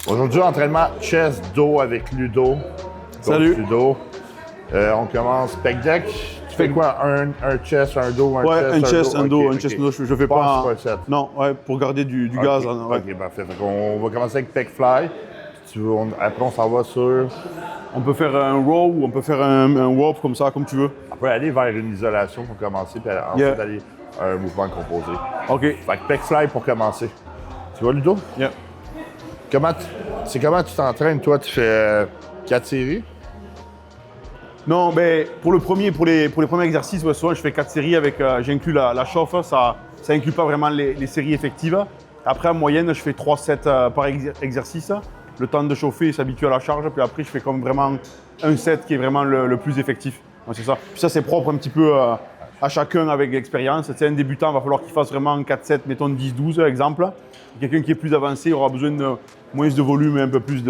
Aujourd'hui, entraînement chest dos avec Ludo. Salut. Ludo. On commence pec deck. Tu fais quoi? Un chest, un dos, un chest, un dos, Ok, un chest, ok. un dos. Je fais pas Pas un set. Non, ouais, pour garder du gaz. Hein, ouais. Ok, parfait. On va commencer avec pec fly. Après, on s'en va sur... On peut faire un row ou on peut faire un warp comme ça, comme tu veux. On peut aller vers une isolation pour commencer, puis ensuite aller à un mouvement composé. OK. Fait que pec fly pour commencer. Tu vois, Ludo? Yeah. Comment tu t'entraînes, toi? Tu fais 4 séries? Non, mais pour les premiers exercices, ouais, souvent je fais 4 séries avec, j'inclus la chauffe, ça inclut pas vraiment les séries effectives. Après, en moyenne, je fais 3 sets par exercice. Le temps de chauffer, s'habituer à la charge, puis après, je fais comme vraiment un set qui est vraiment le plus effectif. Ouais, c'est ça. Puis ça, c'est propre un petit peu à chacun avec l'expérience. Tu sais, un débutant, il va falloir qu'il fasse vraiment 4 sets, mettons 10-12, exemple. Quelqu'un qui est plus avancé aura besoin de moins de volume et un peu plus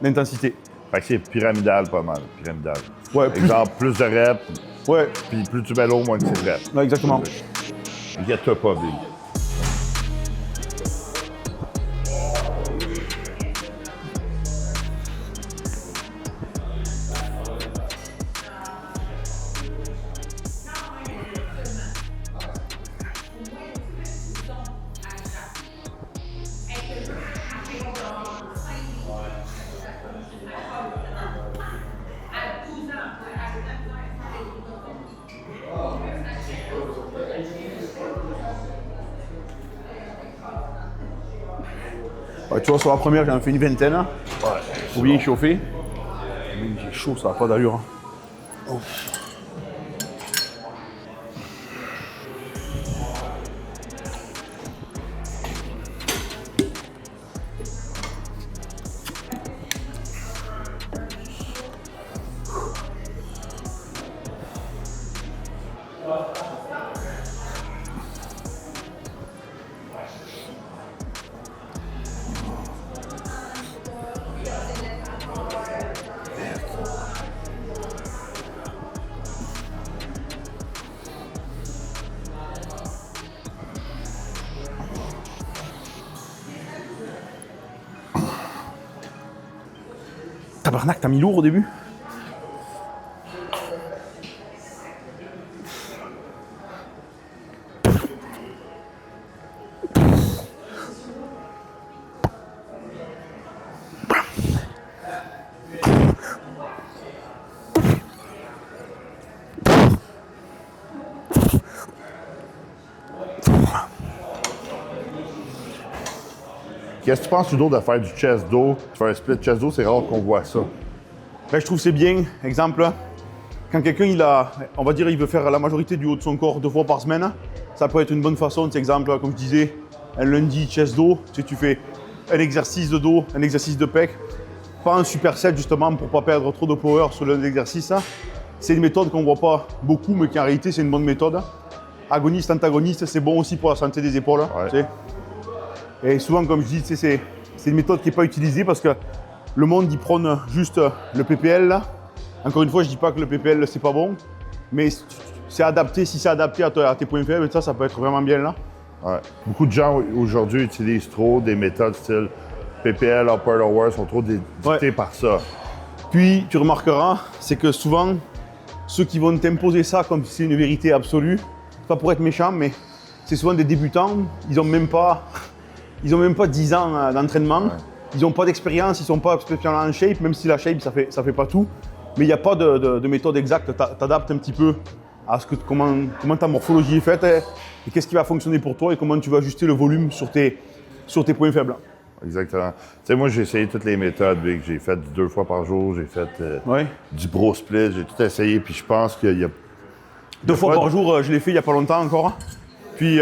d'intensité. Fait que c'est pyramidal pas mal, pyramidal. Ouais, Exemple, plus de reps, Ouais, puis plus tu mets l'eau, moins que c'est reps. ouais, exactement. Inquiète-toi pas, Big. Ouais, tu vois, sur la première, j'en ai fait une vingtaine. Ouais. Faut bien chauffer. J'ai chaud, ça n'a pas d'allure. Hein. Tabarnak, t'as mis lourd au début? Qu'est-ce que tu penses, Ludo, de faire du chest dos? Tu fais un split chest dos, c'est rare qu'on voit ça. Ben, je trouve que c'est bien. Exemple, quand quelqu'un on va dire, il veut faire la majorité du haut de son corps 2 fois par semaine, ça peut être une bonne façon. Exemple, comme je disais, un lundi chest dos, tu fais un exercice de dos, un exercice de pec, pas un superset justement pour pas perdre trop de power sur l'exercice. C'est une méthode qu'on voit pas beaucoup, mais qui en réalité c'est une bonne méthode. Agoniste, antagoniste, c'est bon aussi pour la santé des épaules. Ouais. Tu sais. Et souvent, comme je dis, c'est une méthode qui n'est pas utilisée parce que le monde il prône juste le PPL. Là. Encore une fois, je dis pas que le PPL c'est pas bon, mais c'est adapté. Si c'est adapté à tes points faibles, ça peut être vraiment bien là. Ouais. Beaucoup de gens aujourd'hui utilisent trop des méthodes style PPL, upper lower, sont trop dictées par ça. Puis tu remarqueras, c'est que souvent ceux qui vont t'imposer ça comme si c'est une vérité absolue, c'est pas pour être méchant, mais c'est souvent des débutants. Ils ont même pas 10 ans d'entraînement. Ouais. Ils n'ont pas d'expérience, ils ne sont pas spécialement en shape, même si la shape, ça fait pas tout. Mais il n'y a pas de méthode exacte. Tu adaptes un petit peu à comment ta morphologie est faite et qu'est-ce qui va fonctionner pour toi et comment tu vas ajuster le volume sur tes points faibles. Exactement. Tu sais, moi, j'ai essayé toutes les méthodes, Vic. J'ai fait 2 fois par jour, j'ai fait du bro split, j'ai tout essayé, puis je pense qu'il y a... 2 fois par jour, je l'ai fait il n'y a pas longtemps encore. Puis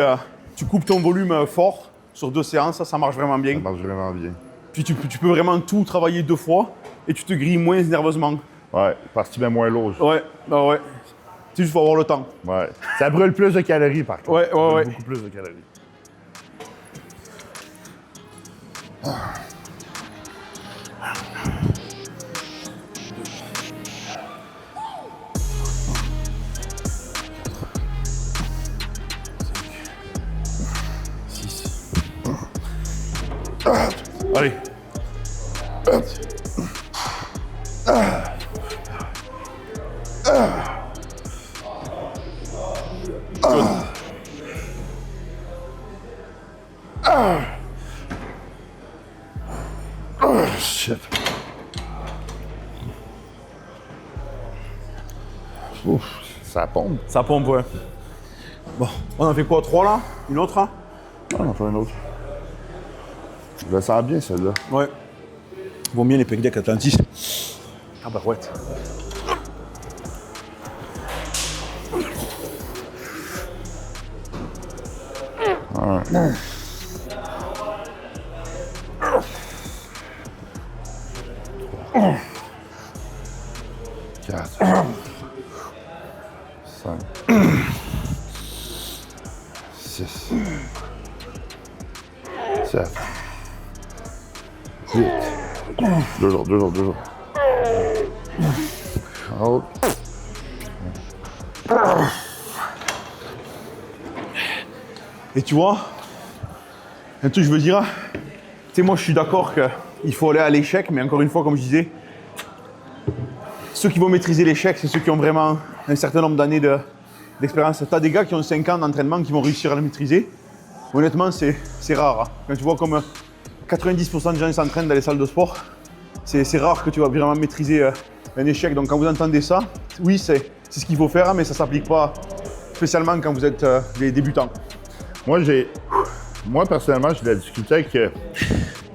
tu coupes ton volume fort sur 2 séances, ça marche vraiment bien. Ça marche vraiment bien. Puis tu peux vraiment tout travailler 2 fois et tu te grilles moins nerveusement. Ouais, parce que tu mets moins lourd. Ouais, bah ouais. C'est juste pour avoir le temps. Ouais. Ça brûle plus de calories, par contre. Ouais. Beaucoup plus de calories. Allez. Shit. Ouf, ça pompe. Ça pompe, ouais. Bon, on en fait quoi? 3 là? Une autre? Hein? Ah, on en fait un autre. Je le sens bien, celle-là. Ouais. Vaut mieux les pec deck Atlantis. Ah bah ouais. Ouais. 4, 5, 6, 7, 8. 2 jours, 2 jours, 2 jours. Autre. Et tu vois, un truc que je veux dire, tu sais, moi je suis d'accord qu'il faut aller à l'échec, mais encore une fois, comme je disais, ceux qui vont maîtriser l'échec, c'est ceux qui ont vraiment un certain nombre d'années d'expérience. Tu as des gars qui ont 5 ans d'entraînement qui vont réussir à le maîtriser. Honnêtement, c'est rare. Hein. Quand tu vois comme 90% de gens s'entraînent dans les salles de sport, c'est rare que tu vas vraiment maîtriser un échec. Donc quand vous entendez ça, oui, c'est ce qu'il faut faire, mais ça ne s'applique pas spécialement quand vous êtes des débutants. Moi, personnellement, j'ai de la difficulté avec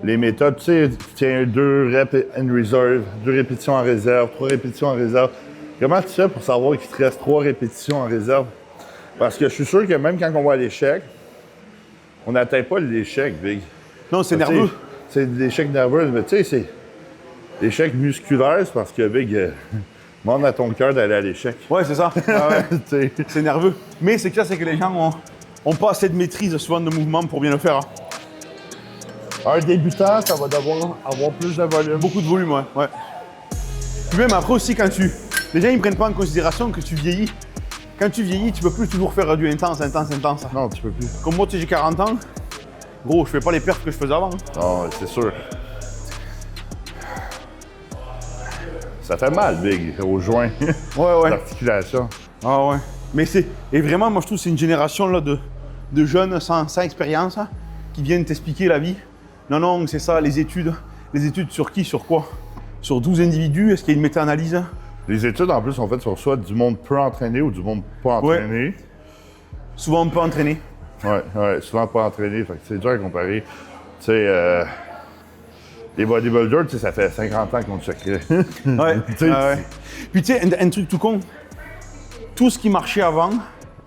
les méthodes. Tu sais, tiens, 2 reps in reserve, 2 répétitions en réserve, 3 répétitions en réserve. Comment tu fais pour savoir qu'il te reste 3 répétitions en réserve? Parce que je suis sûr que même quand on va à l'échec, on n'atteint pas l'échec, Big. Non, c'est nerveux. C'est l'échec nerveux, mais tu sais, c'est l'échec musculaire, c'est parce que Big, demande à ton cœur d'aller à l'échec. Ouais, c'est ça. Ah ouais. C'est nerveux. Mais c'est clair, c'est que les gens ont pas assez de maîtrise souvent de mouvement pour bien le faire. Un débutant, ça va devoir avoir plus de volume. Beaucoup de volume, ouais. Puis même après aussi, quand les gens ils prennent pas en considération que tu vieillis. Quand tu vieillis, tu peux plus toujours faire du intense. Non, tu peux plus. Comme moi, tu sais, j'ai 40 ans. Gros, je fais pas les perfs que je faisais avant. Non, c'est sûr. Ça fait mal, Big, aux joints. Ouais. L'articulation. Ah ouais. Mais et vraiment, moi je trouve que c'est une génération là, de jeunes sans expérience hein, qui viennent t'expliquer la vie. Non, c'est ça, les études. Les études sur qui, sur quoi? Sur 12 individus, est-ce qu'il y a une méta-analyse? Les études, en plus, sont faites sur soit du monde peu entraîné ou du monde pas entraîné. Ouais. Souvent, on peut entraîner. Ouais, souvent pas entraîné, fait que c'est dur à comparer. Tu sais, les bodybuilders, tu sais, ça fait 50 ans qu'on te secret. Ouais. Ouais. Puis tu sais, un truc tout con, tout ce qui marchait avant,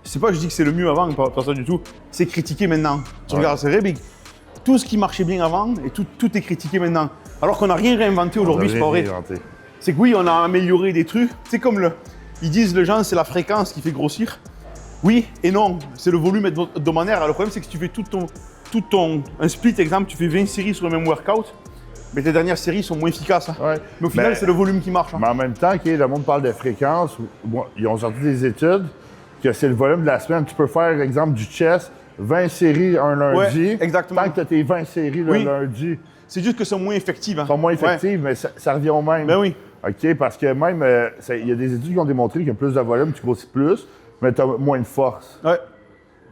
je sais pas, je dis que c'est le mieux avant, pas ça du tout, c'est critiqué maintenant. Tu regardes, c'est vrai, Big. Tout ce qui marchait bien avant, et tout est critiqué maintenant. Alors qu'on n'a rien réinventé aujourd'hui, c'est pas vrai. C'est que oui, on a amélioré des trucs. C'est comme ils disent, les gens, c'est la fréquence qui fait grossir. Oui et non, c'est le volume hebdomadaire. Le problème, c'est que si tu fais un split, exemple, tu fais 20 séries sur le même workout, mais tes dernières séries sont moins efficaces. Hein. Ouais. Mais au final, c'est le volume qui marche. Hein. Mais en même temps, le monde parle de fréquence. Ils ont sorti des études que c'est le volume de la semaine. Tu peux faire, exemple, du chest, 20 séries un lundi. Ouais, exactement. Tant que tu as tes 20 séries le lundi. C'est juste que c'est moins effectives. Hein. Elles sont moins effectives, mais ça revient au même. Ben oui. OK, parce que même, il y a des études qui ont démontré qu'il y a plus de volume, tu grossis plus, mais tu as moins de force. Ouais.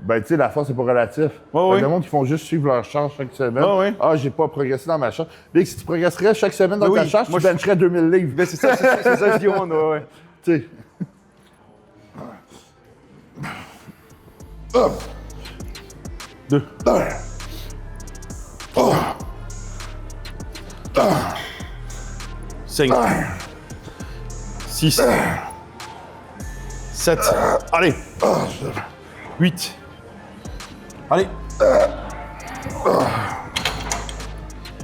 Ben, tu sais, la force, c'est pas relatif. Ouais. Il y a des gens qui font juste suivre leur charge chaque semaine. Ouais. Ah, j'ai pas progressé dans ma charge. Dès que si tu progresserais chaque semaine dans ta charge, tu bencherais 2000 livres. Ben, c'est ça que je dis au monde, ouais. Tu sais. 2. 5. 6. 7. Allez. 8. Allez.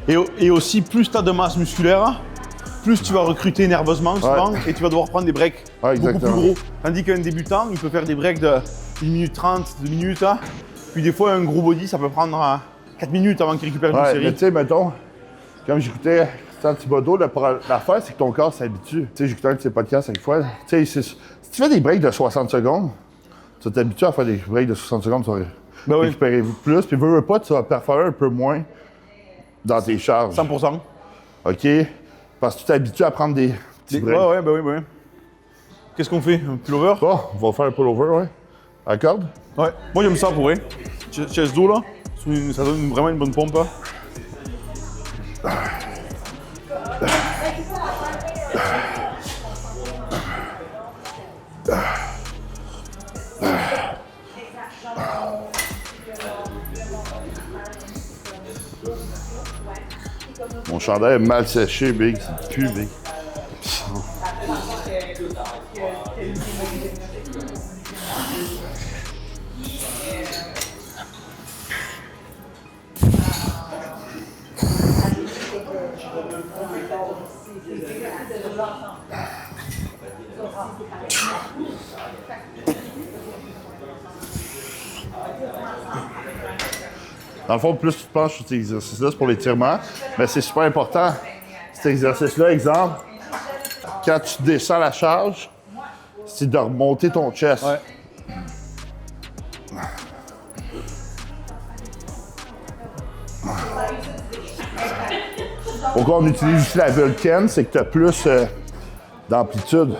Et aussi, plus tu as de masse musculaire, plus tu vas recruter nerveusement souvent et tu vas devoir prendre des breaks beaucoup plus gros. Tandis qu'un débutant, il peut faire des breaks de 1 minute 30, 2 minutes. Puis des fois, un gros body, ça peut prendre 4 minutes avant qu'il récupère une série. Mais tu sais, mettons, comme j'écoutais Christian Thibodeau, l'affaire, c'est que ton corps s'habitue. Tu sais, j'écoutais un de ses podcasts chaque fois. Tu sais, si tu fais des breaks de 60 secondes, tu vas t'habituer à faire des breaks de 60 secondes, tu vas récupérer plus. Puis veux pas, tu vas perforer un peu moins dans tes charges. 100%. OK? Parce que tu t'es habitué à prendre des petits breaks. Ouais, ouais. Qu'est-ce qu'on fait? Un pullover? Bon, on va faire un pullover, ouais. À corde? Ouais. Moi, j'aime ça pour vrai. Chest dos, là. Ça donne vraiment une bonne pompe. Hein. Mon chandail est mal séché, Big. C'est du cul, Big. Dans le fond, plus tu te penches sur cet exercice-là, c'est pour l'étirement, mais c'est super important. Cet exercice-là, exemple, quand tu descends la charge, c'est de remonter ton chest. Ouais. Pourquoi on utilise ici la Vulcan, c'est que tu as plus d'amplitude.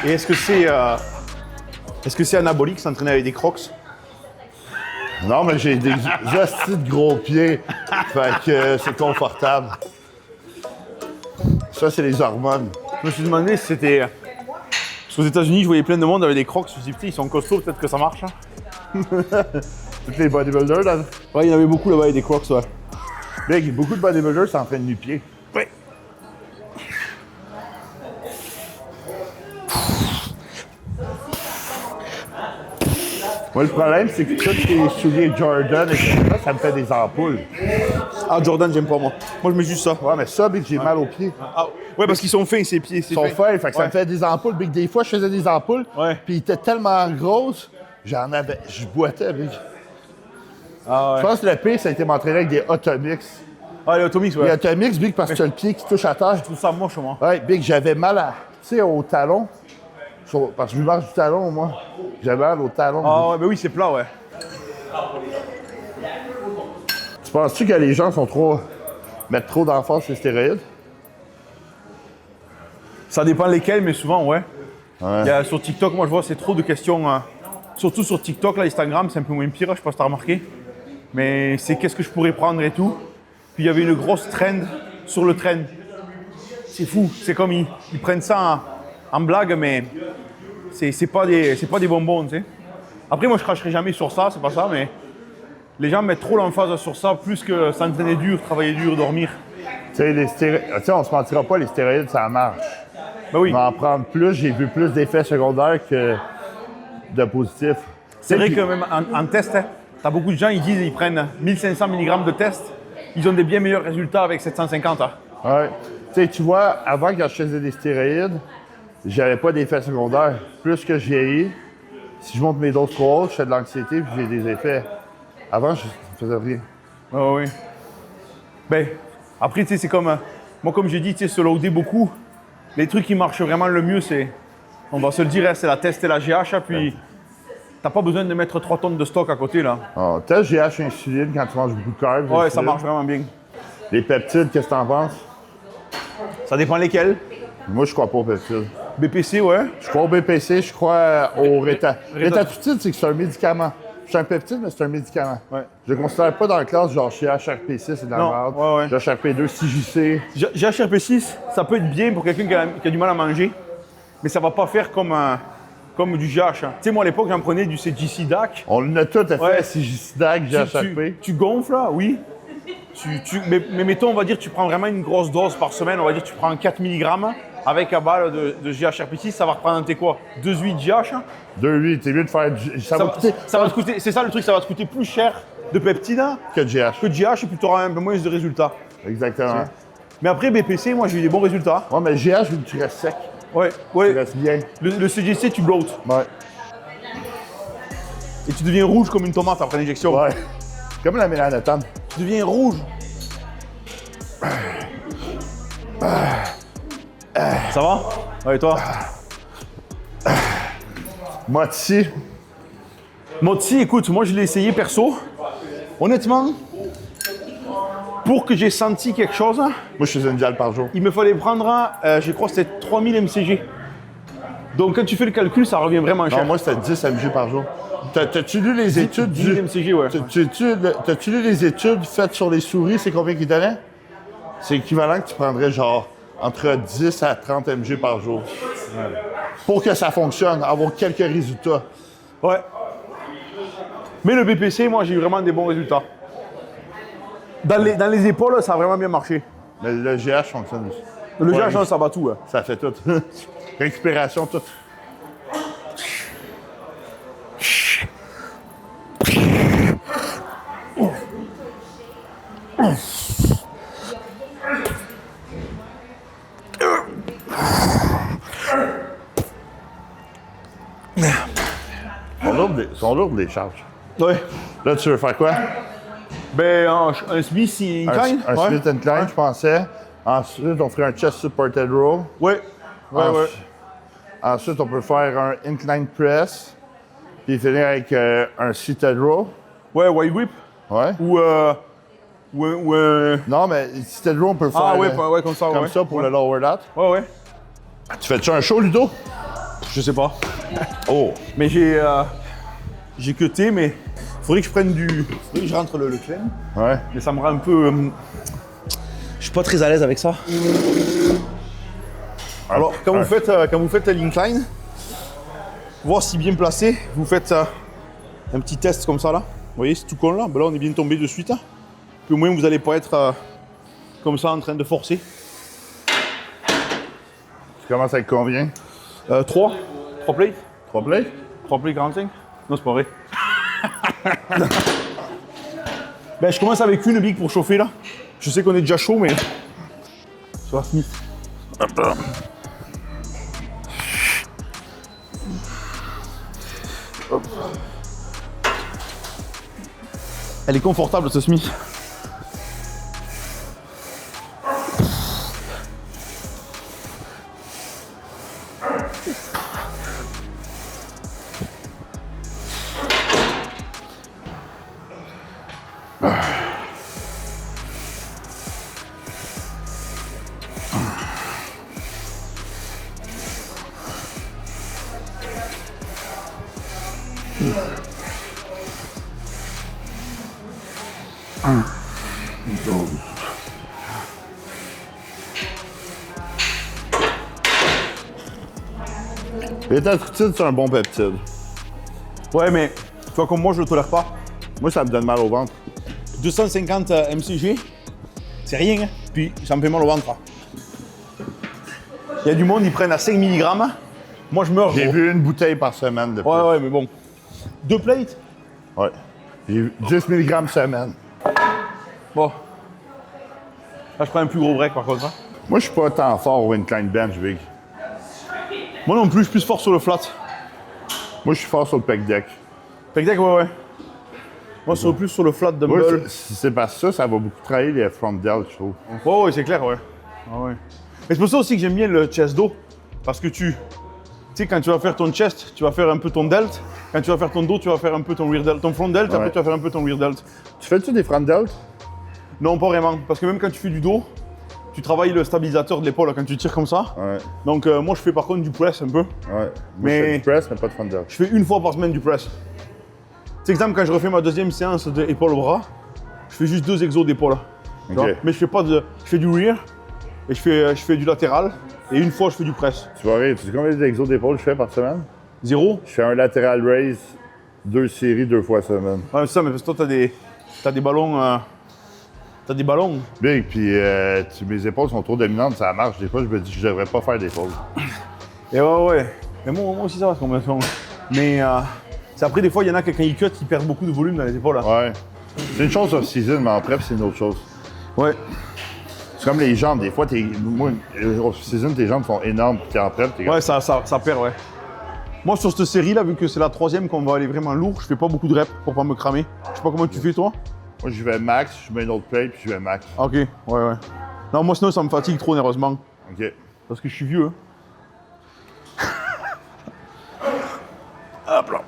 Et est-ce que c'est anabolique s'entraîner avec des crocs? Non, mais j'ai des hosties de gros pieds, fait que c'est confortable. Ça, c'est les hormones. Je me suis demandé si c'était... Parce qu'aux États-Unis, je voyais plein de monde avec des crocs. Je me suis dit, putain, ils sont costauds, peut-être que ça marche. Hein. Tous les bodybuilders, là. Ouais, il y en avait beaucoup là-bas avec des crocs, ouais. Big, beaucoup de bodybuilders s'entraînent nu-pieds. Ouais. Moi, le problème, c'est que tous les souliers Jordan, etc., ça me fait des ampoules. Ah, Jordan, j'aime pas, moi. Moi, je mets juste ça. Ouais, mais ça, Big, j'ai mal aux pieds. Ah, ouais, parce qu'ils sont fins, ces pieds. Ils sont fins, fait que ça me fait des ampoules. Big, des fois, je faisais des ampoules, Ouais. puis ils étaient tellement grosses, je boitais, Big. Ah, ouais. Je pense que le pire, ça a été m'entraîner avec des Automix. Ah, les Automix, ouais. Les Automix, Big, parce que tu as le pied qui touche à terre. Je trouve ça moche, moi. Ouais, Big, j'avais mal à, tu sais, au talon. Parce que je marche du talon, moi. J'avais mal au talon. Ah, ouais, mais oui, c'est plat, ouais. Tu penses-tu que les gens mettent trop d'emphase sur les stéroïdes? Ça dépend lesquels, mais souvent, ouais. Ouais. Il y a, sur TikTok, moi, je vois, c'est trop de questions. Surtout sur TikTok, là, Instagram, c'est un peu moins pire, je sais pas si t'as remarqué. Mais c'est qu'est-ce que je pourrais prendre et tout. Puis il y avait une grosse trend sur le trend. C'est fou. C'est comme ils prennent ça en blague, mais c'est pas des bonbons, tu sais. Après, moi, je cracherai jamais sur ça, c'est pas ça, mais les gens mettent trop l'emphase sur ça, plus que s'entraîner dur, travailler dur, dormir. Tu sais, on se mentira pas, les stéroïdes, ça marche. Ben oui. On va en prendre plus, j'ai vu plus d'effets secondaires que de positifs. C'est vrai que même en test, hein, t'as beaucoup de gens, ils prennent 1500 mg de test, ils ont des bien meilleurs résultats avec 750. Hein. Ouais. Tu vois, avant, quand je faisais des stéroïdes, j'avais pas d'effets secondaires. Plus que je vieillis, si je monte mes doses trop hautes, je fais de l'anxiété puis j'ai des effets. Avant, je faisais rien. Oui. Ben, après, tu sais, c'est comme... moi, comme j'ai dit, tu sais, se loader beaucoup, les trucs qui marchent vraiment le mieux, c'est... On va se le dire, hein, c'est la test et la GH, puis t'as pas besoin de mettre 3 tonnes de stock à côté, là. Oh, test GH insuline quand tu manges beaucoup de carbs. Ouais, ça marche vraiment bien. Les peptides, qu'est-ce que t'en penses? Ça dépend lesquels. Moi, je crois pas aux peptides. BPC, ouais. Je crois au BPC, je crois au rétatutide, c'est que c'est un médicament. C'est un peptide, mais c'est un médicament. Ouais. Je ne considère pas dans la classe genre chez HRP6, c'est de la Non, merde. ouais. HRP2, CJC. GHRP6, ça peut être bien pour quelqu'un qui a du mal à manger, mais ça va pas faire comme du GH. Hein. Tu sais, moi, à l'époque, j'en prenais du CGC DAC. On a tout fait, Ouais. CJC, DAC, GHRP. Tu gonfles, là, oui. Mais mettons, on va dire, tu prends vraiment une grosse dose par semaine. On va dire, tu prends 4 mg avec un balle de GHRP6, ça va représenter quoi? 2,8 GH? 2,8, c'est mieux de faire ça va coûter Ça va te coûter, c'est ça le truc, ça va te coûter plus cher de peptide que de GH. que de GH et puis tu auras un peu moins de résultats. Exactement. Mais après, BPC, moi, j'ai eu des bons résultats. Ouais, mais GH, tu restes sec. Ouais. Tu restes bien. Le CGC, tu bloats. Ouais. Et tu deviens rouge comme une tomate après l'injection. Ouais. Comme la mélanotone. Tu deviens rouge. Ça va? Ouais, et toi? Moitié. Motzi, écoute, moi je l'ai essayé perso. Honnêtement, pour que j'ai senti quelque chose, Moi, je faisais une diale par jour. il me fallait prendre, je crois que c'était 3000 mcg. Donc quand tu fais le calcul, ça revient vraiment cher. Non, moi, c'était 10 mg par jour. T'as-tu lu les études 10 mcg, ouais. T'as-tu lu les études faites sur les souris? C'est combien qu'ils donnaient? C'est équivalent que tu prendrais genre entre 10 à 30 mg par jour. Ouais. Pour que ça fonctionne, avoir quelques résultats. Ouais. Mais le BPC, moi, j'ai eu vraiment des bons résultats. Dans les épaules, ça a vraiment bien marché. Mais le GH fonctionne aussi. Le Ouais, GH, ça va tout. Ouais. Ça fait tout. Récupération, tout. Sont lourdes les charges. Ouais. Là, tu veux faire quoi? Ben, un Smith incline. Un ouais. Smith incline, je pensais. Ensuite, on ferait un chest supported row. Ouais. Ouais. Ensuite, on peut faire un incline press. Puis finir avec un seated row. Ouais, wide whip. Ouais. Ou Non, mais seated row, on peut le faire ouais, comme ça. comme ouais. ça pour Ouais. le lower lat. Ouais. Tu fais-tu un show, Ludo? Je sais pas. Oh! Mais j'ai cuté, mais faudrait que je prenne faudrait que je rentre le clean. Ouais. Mais ça me rend un peu. Je suis pas très à l'aise avec ça. Alors, quand vous faites l'incline, voir si bien placé, vous faites un petit test comme ça là. Vous voyez, c'est tout con là. Ben là, on est bien tombé de suite. Puis au moins, vous n'allez pas être comme ça en train de forcer. Tu commences avec combien? 3 plates. 3 plates? 3 plates 45? Non, c'est pas vrai. Ben, je commence avec une big pour chauffer là. Je sais qu'on est déjà chaud, mais. Sur la Smith. Hop. Elle est confortable, cette Smith. L'étatricide, c'est un bon peptide. Ouais, mais tu vois, comme moi, je le tolère pas. Moi, ça me donne mal au ventre. 250 mcg, c'est rien, hein. Puis ça me fait mal au ventre. Il y a du monde, ils prennent à 5 mg. Moi, je meurs. J'ai gros. vu une bouteille par semaine de plus. Ouais, mais bon. 2 plates? Ouais. J'ai vu 10 mg semaine. Bon. Là, je prends un plus gros break par contre. Hein. Moi, je suis pas tant fort au incline bench, Big. Moi non plus, je suis plus fort sur le flat. Moi, je suis fort sur le pec deck. Pec deck, ouais. Moi, c'est plus sur le flat Moi, dumbbell. si c'est parce que ça va beaucoup travailler les front delt, je trouve. Ouais, c'est clair, ouais. Ah ouais. Mais c'est pour ça aussi que j'aime bien le chest dos. Parce que tu sais, quand tu vas faire ton chest, tu vas faire un peu ton delt. Quand tu vas faire ton dos, tu vas faire un peu ton rear delt. Ton front delt, après tu vas faire un peu ton rear delt. Tu fais-tu des front delt? Non, pas vraiment. Parce que même quand tu fais du dos, tu travailles le stabilisateur de l'épaule quand tu tires comme ça. Ouais. Donc moi, je fais par contre du press un peu. Ouais. Moi, Mais- je fais du press, mais pas de front delt. Je fais une fois par semaine du press. C'est exemple, quand je refais ma deuxième séance de épaule-bras, je fais juste 2 exos d'épaule. Tu vois. Mais je fais pas de. Je fais du rear et je fais du latéral. Et une fois, je fais du press. Tu vas rire, tu sais combien d'exos d'épaule je fais par semaine? 0. Je fais un lateral raise, 2 séries, 2 fois semaine. Ouais, c'est ça, mais parce que toi, t'as des ballons. T'as des ballons. Big, puis mes épaules sont trop dominantes, ça marche. Des fois, je me dis que je devrais pas faire d'épaules. Et ouais. Mais moi aussi, ça va, combien de fois. Mais c'est après, des fois, il y en a qui, quand ils cut, ils perdent beaucoup de volume dans les épaules. Là. Ouais. C'est une chose off-season, mais en prep, c'est une autre chose. Ouais. C'est comme les jambes. Des fois, moi, off-season, tes jambes sont énormes, puis t'es en prep, t'es Ouais, ça perd, ouais. Moi, sur cette série-là, vu que c'est la 3e qu'on va aller vraiment lourd, je fais pas beaucoup de reps pour pas me cramer. Je sais pas comment tu fais, toi. Moi, je vais max, je mets une autre plate, puis je vais max. Ok, ouais. Non, moi, sinon, ça me fatigue trop nerveusement. OK. Parce que je suis vieux, hein. Hop là.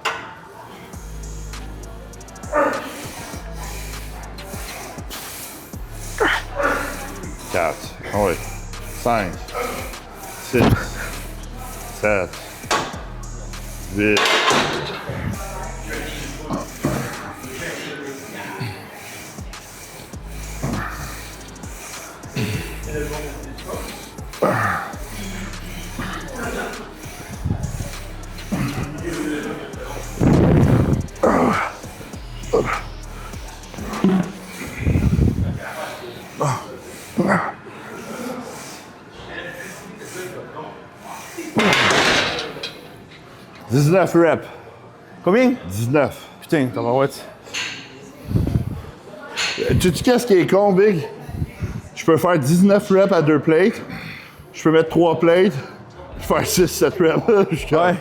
5, 6, 7, 8. « 19 reps. Combien? 19. Putain, tabarouette. Tu sais qu'est-ce qui est con, Big? Je peux faire 19 reps à 2 plates. Je peux mettre 3 plates. Faire 6-7 reps. Ouais.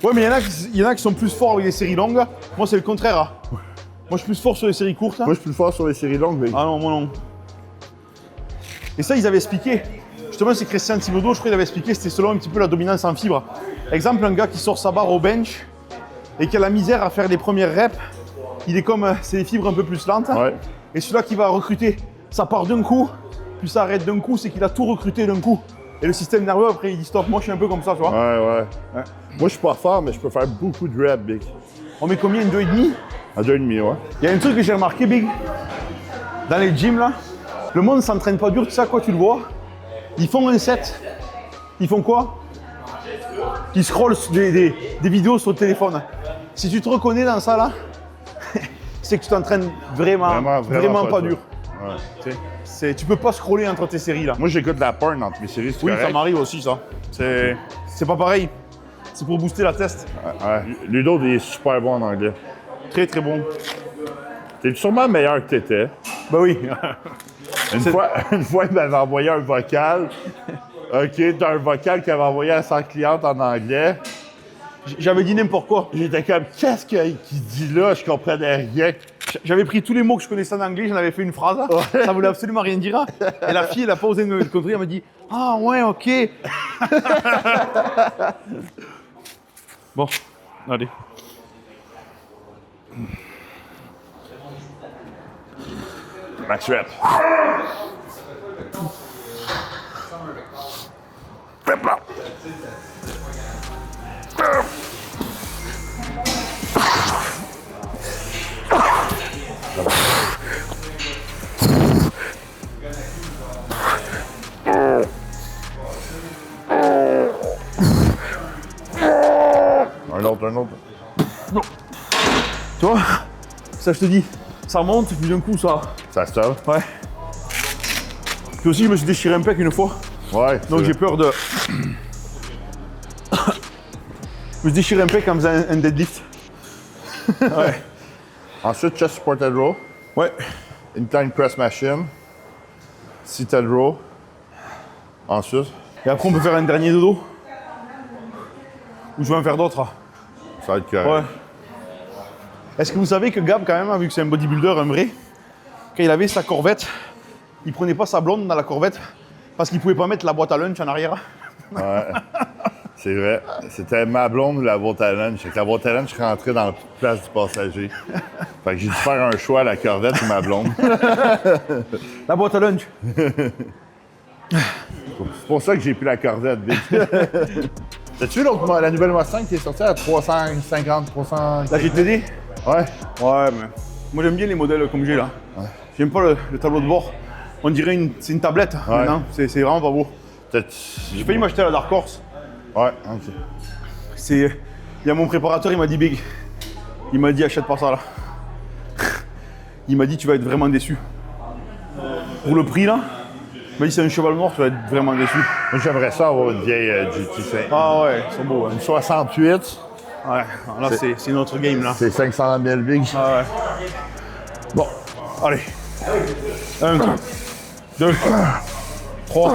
Ouais, mais il y en a qui sont plus forts avec des séries longues. Moi, c'est le contraire. Hein. Moi, je suis plus fort sur les séries courtes. Hein. Moi, je suis plus fort sur les séries longues, Big. Ah non, moi non. Et ça, ils avaient expliqué. Justement, c'est Christian Thibodeau, je crois qu'il avait expliqué, c'était selon un petit peu la dominance en fibre. Exemple, un gars qui sort sa barre au bench et qui a la misère à faire les premières reps, il est comme, c'est des fibres un peu plus lentes. Ouais. Et celui-là qui va recruter, ça part d'un coup, puis ça arrête d'un coup, c'est qu'il a tout recruté d'un coup. Et le système nerveux, après, il dit stop. Moi, je suis un peu comme ça, tu vois. Ouais. Moi, je suis pas fort, mais je peux faire beaucoup de reps, Big. On met combien, une 2,5? À 2,5, ouais. Il y a un truc que j'ai remarqué, Big. Dans les gyms, là, le monde ne s'entraîne pas dur, tu sais à quoi tu le vois? Ils font un set. Ils font quoi? Ils scrollent des vidéos sur le téléphone. Si tu te reconnais dans ça, là, c'est que tu t'entraînes vraiment pas dur. Ouais. Tu peux pas scroller entre tes séries, là. Moi, j'écoute de la porn entre mes séries, c'est Oui, correct. ça m'arrive aussi, ça. C'est pas pareil. C'est pour booster la test. Ouais. Ludo, il est super bon en anglais. Très, très bon. T'es sûrement meilleur que t'étais. Bah oui. Une fois, il m'avait envoyé un vocal. OK, t'as un vocal qu'il avait envoyé à sa cliente en anglais. J'avais dit n'importe quoi. J'étais comme, qu'est-ce qu'il dit là? Je comprenais rien. J'avais pris tous les mots que je connaissais en anglais, j'en avais fait une phrase. Ça voulait absolument rien dire. Et la fille, elle a pas osé me contredire, elle m'a dit « Ah ouais, ok. » Bon, allez. Max rep. Rep là. Un autre. Tu vois, ça je te dis, ça monte, puis d'un coup ça... Ça stoppe. Ouais. Puis aussi, je me suis déchiré un pec une fois, Ouais. donc j'ai peur de... Je me suis déchiré un pec en faisant un deadlift. Ouais. Ensuite, chest supported row. Ouais. Incline press machine. Seated row. Ensuite, Et après, on peut faire un dernier dodo. Ou je vais en faire d'autres. ça va être correct. Ouais. Est-ce que vous savez que Gab, quand même, vu que c'est un bodybuilder, un vrai, quand il avait sa corvette, il prenait pas sa blonde dans la corvette parce qu'il pouvait pas mettre la boîte à lunch en arrière. Ouais. C'est vrai. C'était ma blonde ou la boîte à lunch. Fait que la boîte à lunch rentrait dans la place du passager. Fait que j'ai dû faire un choix à la corvette ou ma blonde. La boîte à lunch. C'est pour ça que j'ai pris la corvette, Big. T'as-tu vu la nouvelle Mustang qui est sortie à 350, 300... La GTD. Ouais. Ouais, mais moi j'aime bien les modèles comme j'ai là. Ouais. J'aime pas le tableau de bord. On dirait c'est une tablette maintenant. C'est vraiment pas beau. J'ai failli m'acheter la Dark Horse. Ouais, ok. Il y a mon préparateur, il m'a dit Big. Il m'a dit achète pas ça là. Il m'a dit tu vas être vraiment déçu. Pour le prix là, il m'a dit c'est un cheval noir, tu vas être vraiment déçu. Moi j'aimerais ça avoir une vieille GT5. Ah ouais, ils sont beaux. Une 68. Ouais, là c'est notre game là. C'est 500 000 Big. Ah ouais. Bon, allez. 1, 2, 3,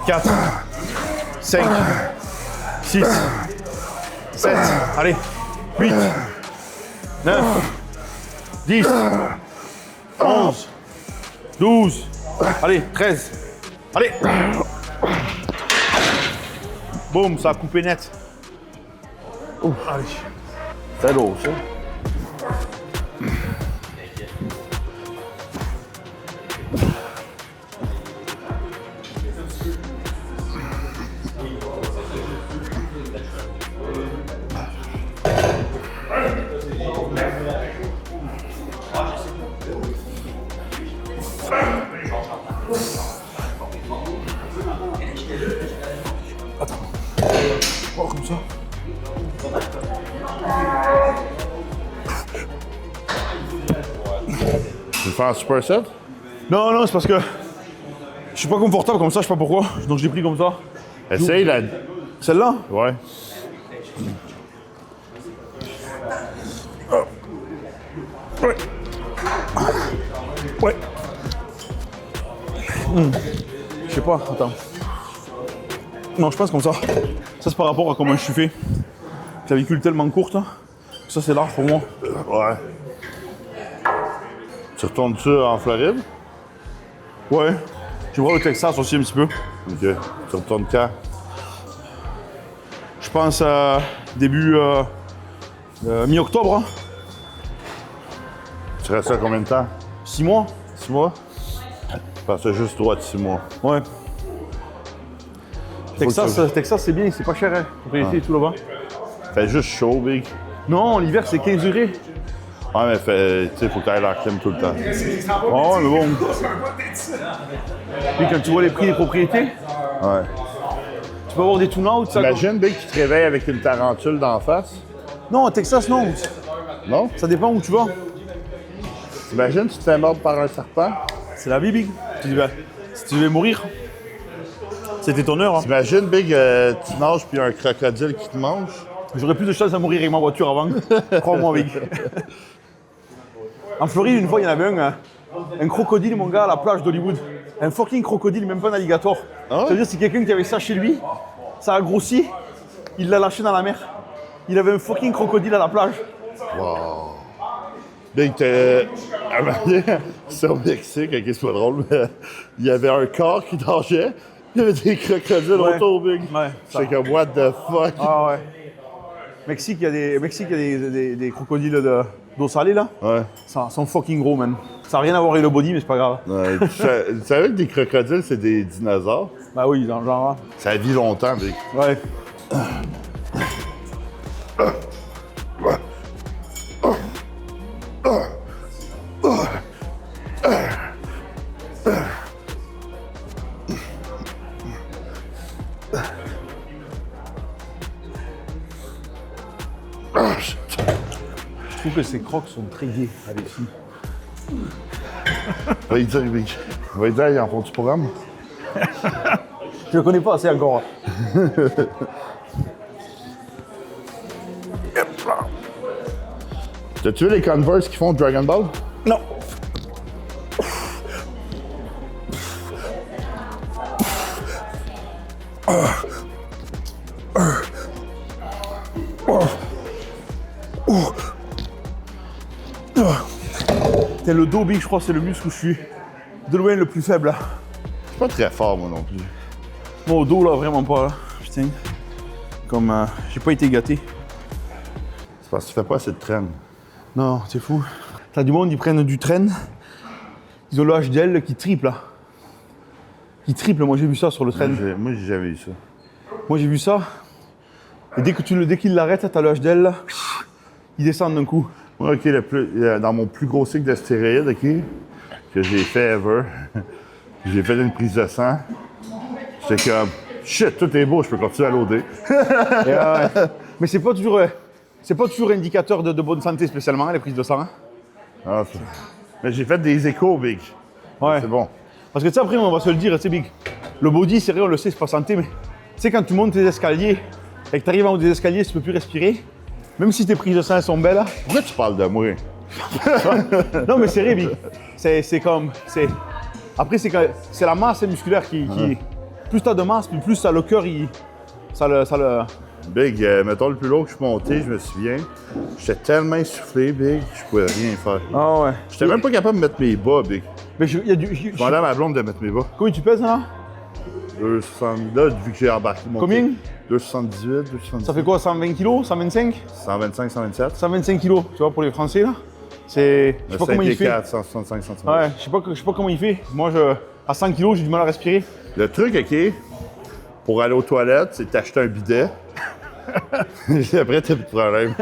4, 5, 6, 7, allez, 8, 9, 10, 11, 12, allez, 13, allez. Boum, ça a coupé net. Ouf. Allez. C'est lourd, ça. Tu le fais en superset? Non, non, c'est parce que je suis pas confortable comme ça, je sais pas pourquoi. Donc je l'ai pris comme ça. Essaye la... Celle-là? Ouais. Ouais. Ouais. Je sais pas, attends. Non, je pense comme ça. Ça, c'est par rapport à comment je suis fait. Clavicule tellement courte. Ça, c'est large pour moi. Ouais. Tu retournes-tu en Floride? Ouais. Je vais voir le Texas aussi un petit peu. Ok. Tu retournes quand? Je pense début mi-octobre. Hein. Tu restes là combien de temps? 6 mois. 6 mois? Parce que juste droit de 6 mois. Ouais. Texas, que Texas c'est bien, c'est pas cher, hein. Propriété et tout là-bas. Fait juste chaud, Big. Non, l'hiver c'est 15 degrés. Ouais, mais fait, tu sais, faut que t'ailles la clim tout le temps. Oh, mais bon. Puis quand tu vois les prix des propriétés, Ouais. tu peux avoir des tune-out, ça. Imagine, Big, qui te réveille avec une tarentule d'en face. Non, à Texas, non. Non? Ça dépend où tu vas. T'imagines, tu te fais mordre par un serpent? C'est la vie, Big. Tu dis, bah, si tu devais mourir, c'était ton heure. Hein. T'imagines, Big, tu nages puis un crocodile qui te mange? J'aurais plus de chance à mourir avec ma voiture avant. Crois-moi, Big. En Floride, une fois, il y en avait un crocodile, mon gars, à la plage d'Hollywood. Un fucking crocodile, même pas un alligator. Ah ouais? Ça veut dire que c'est quelqu'un qui avait ça chez lui, ça a grossi, il l'a lâché dans la mer. Il avait un fucking crocodile à la plage. Wow. Big, t'es... À un moment donné, c'est au Mexique, ok, c'est pas drôle, mais il y avait un corps qui nageait, il y avait des crocodiles Ouais. autour, Big. Ouais, ça. J'étais comme, what the fuck? Ah ouais. Mexique, il y a des crocodiles d'eau salée là. Ouais. Ça sont fucking gros, man. Ça n'a rien à voir avec le body, mais c'est pas grave. Ouais. Tu savais que des crocodiles, c'est des dinosaures? Bah oui, genre. Ça vit longtemps, Big. Ouais. Je trouve que ces crocs sont très gais avec lui. Va y dire, Big. Va y dire, ils en font du programme? Je le connais pas assez encore. T'as-tu vu les Converse qui font Dragon Ball? Non. C'est le dos, Big, je crois, c'est le muscle où je suis de loin le plus faible. Là. Je suis pas très fort, moi non plus. Moi, au dos, là, vraiment pas. Là. Putain. Comme j'ai pas été gâté. C'est parce que tu fais pas assez de traîne. Non, c'est fou. T'as du monde, ils prennent du train. Ils ont le HDL qui triple, là. Qui triple, moi j'ai vu ça sur le train. Moi, j'ai jamais eu ça. Moi j'ai vu ça. Et dès qu'ils l'arrêtent, t'as le HDL, là. Ils descendent d'un coup. Moi, OK, dans mon plus gros cycle de stéroïdes, OK, que j'ai fait ever, j'ai fait une prise de sang. J'étais comme, shit, tout est beau, je peux continuer à loader. Mais c'est pas toujours indicateur de bonne santé spécialement, les prises de sang. Hein. Ah, mais j'ai fait des échos, Big. Ouais. C'est bon. Parce que tu sais, après, on va se le dire, tu sais, Big. Le body, c'est vrai, on le sait, c'est pas santé, mais tu sais, quand tu montes tes escaliers et que tu arrives en haut des escaliers, tu peux plus respirer, même si tes prises de sang elles sont belles. Pourquoi tu parles de moi? Non, mais c'est vrai, Big. C'est comme. Après, c'est la masse musculaire qui. Plus t'as de masse, plus t'as le cœur, ça le. Big, mettons le plus lourd que je suis monté, je me souviens. J'étais tellement essoufflé, Big, je pouvais rien faire. Ah ouais. J'étais même pas capable de mettre mes bas, Big. Mais il y a du. Je demandais à ma blonde de mettre mes bas. Combien tu pèses, là? 270, là, vu que j'ai embarqué mon. Combien? 278, 278. Ça fait quoi, 120 kilos? 125? 125, 127. 125 kilos, tu vois, pour les Français, là. C'est. Je sais pas comment il fait. 4, 165 cm. Ouais, je sais pas comment il fait. Moi, à 100 kilos, j'ai du mal à respirer. Le truc, OK, pour aller aux toilettes, c'est t'acheter un bidet. Après, t'as plus de problème.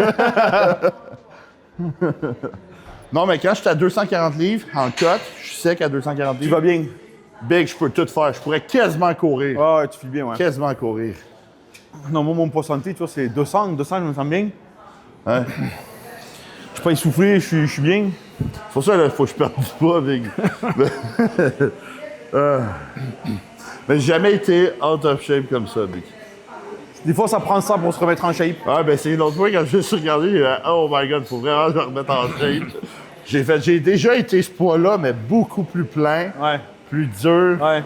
Non, mais quand je suis à 240 livres, en cote, je suis sec à 240 Tu livres. vas bien? Big, je peux tout faire. Je pourrais quasiment courir. Ah ouais, tu files bien, ouais. Quasiment courir. Non, moi, mon poids santé, tu vois, c'est 200, je me sens bien. Ouais. Je suis pas essoufflé, je suis bien. C'est pour ça, il faut que je perde du poids, Big. Mais j'ai jamais été out of shape comme ça, Big. Des fois, ça prend ça pour se remettre en shape. Ah, ben c'est une autre fois, quand je me suis regardé, j'ai dit, oh my God, faut vraiment me remettre en shape. J'ai déjà été ce poids-là, mais beaucoup plus plein, Ouais. plus dur. Ouais.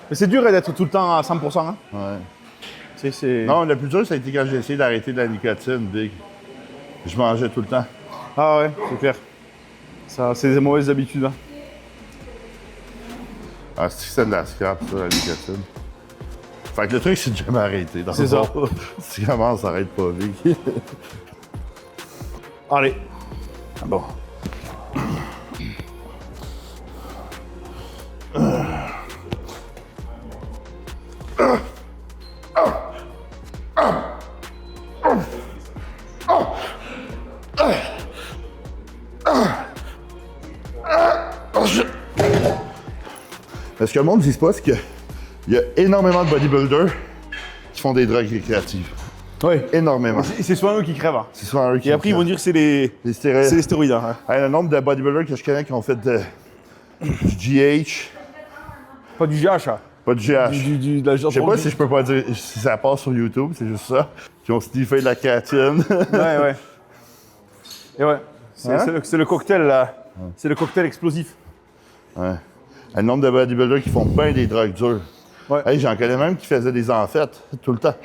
Mais c'est dur d'être tout le temps à 100%. Hein. Ouais. Tu sais, c'est... Non, le plus dur, ça a été quand j'ai essayé d'arrêter de la nicotine, Big. Je mangeais tout le temps. Ah ouais, c'est clair. Ça, c'est des mauvaises habitudes. Hein. Ah, c'est de la scrap, ça, la nicotine. Fait que le truc, c'est de jamais arrêter. C'est ça. Si tu commences, arrête pas, Big. Allez. Bon. Ce que le monde ne dit pas, c'est qu'il y a énormément de bodybuilders qui font des drogues récréatives. Oui. Énormément. C'est souvent eux qui crèvent. Hein. C'est souvent eux qui Et après, ils vont dire que c'est les stéroïdes. c'est les stéroïdes. Hein. Hey, le nombre de bodybuilders que je connais qui ont fait du GH, Pas du GH. Hein. pas du GH. De la Je sais pas si je peux pas dire si ça passe sur YouTube, c'est juste ça. Qui ont sniffé de la créatine. Ouais, ouais. Et ouais. Hein? C'est le cocktail, là. C'est le cocktail explosif. Ouais. Le nombre de bodybuilders qui font bien des drogues dures. Ouais. Hey, j'en connais même qui faisaient des enfêtes tout le temps.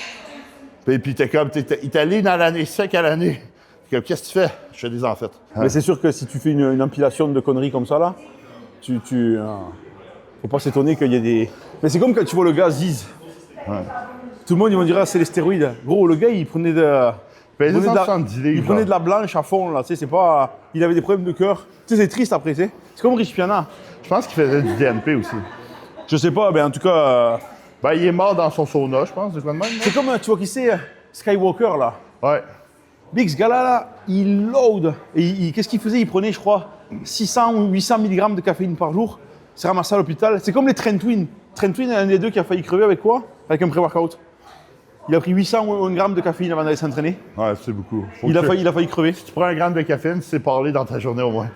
Puis t'es comme, t'es allé dans l'année sec à l'année. T'es comme, qu'est-ce que tu fais? Je fais des enfêtes. Mais c'est sûr que si tu fais une empilation de conneries comme ça, là, faut pas s'étonner qu'il y ait des... Mais c'est comme quand tu vois le gars Ziz. Ouais. Tout le monde, ils vont dire, ah, c'est les stéroïdes. Gros, le gars, il prenait de... Ben, Il prenait, de la, 170 livres, il prenait genre. de la blanche à fond, là, tu sais, c'est pas... Il avait des problèmes de cœur. Tu sais, c'est triste après, tu sais. C'est comme Rich Piana. Je pense qu'il faisait du DNP aussi. Je sais pas, mais en tout cas... Ben, il est mort dans son sauna, je pense, c'est quoi de même? c'est comme, tu vois qui c'est, Skywalker, là. Ouais. Big, ce gars-là, là, il load. Et qu'est-ce qu'il faisait? Il prenait, je crois, 600 ou 800 mg de caféine par jour. Il s'est ramassé à l'hôpital. C'est comme les Trent Twin. Trent Twin est un des deux qui a failli crever avec quoi? Avec un pré-workout. Il a pris 800 ou 1 gramme de caféine avant d'aller s'entraîner. Ouais, c'est beaucoup. Il a failli crever. Tu prends un gramme de caféine, tu sais parler dans ta journée au moins.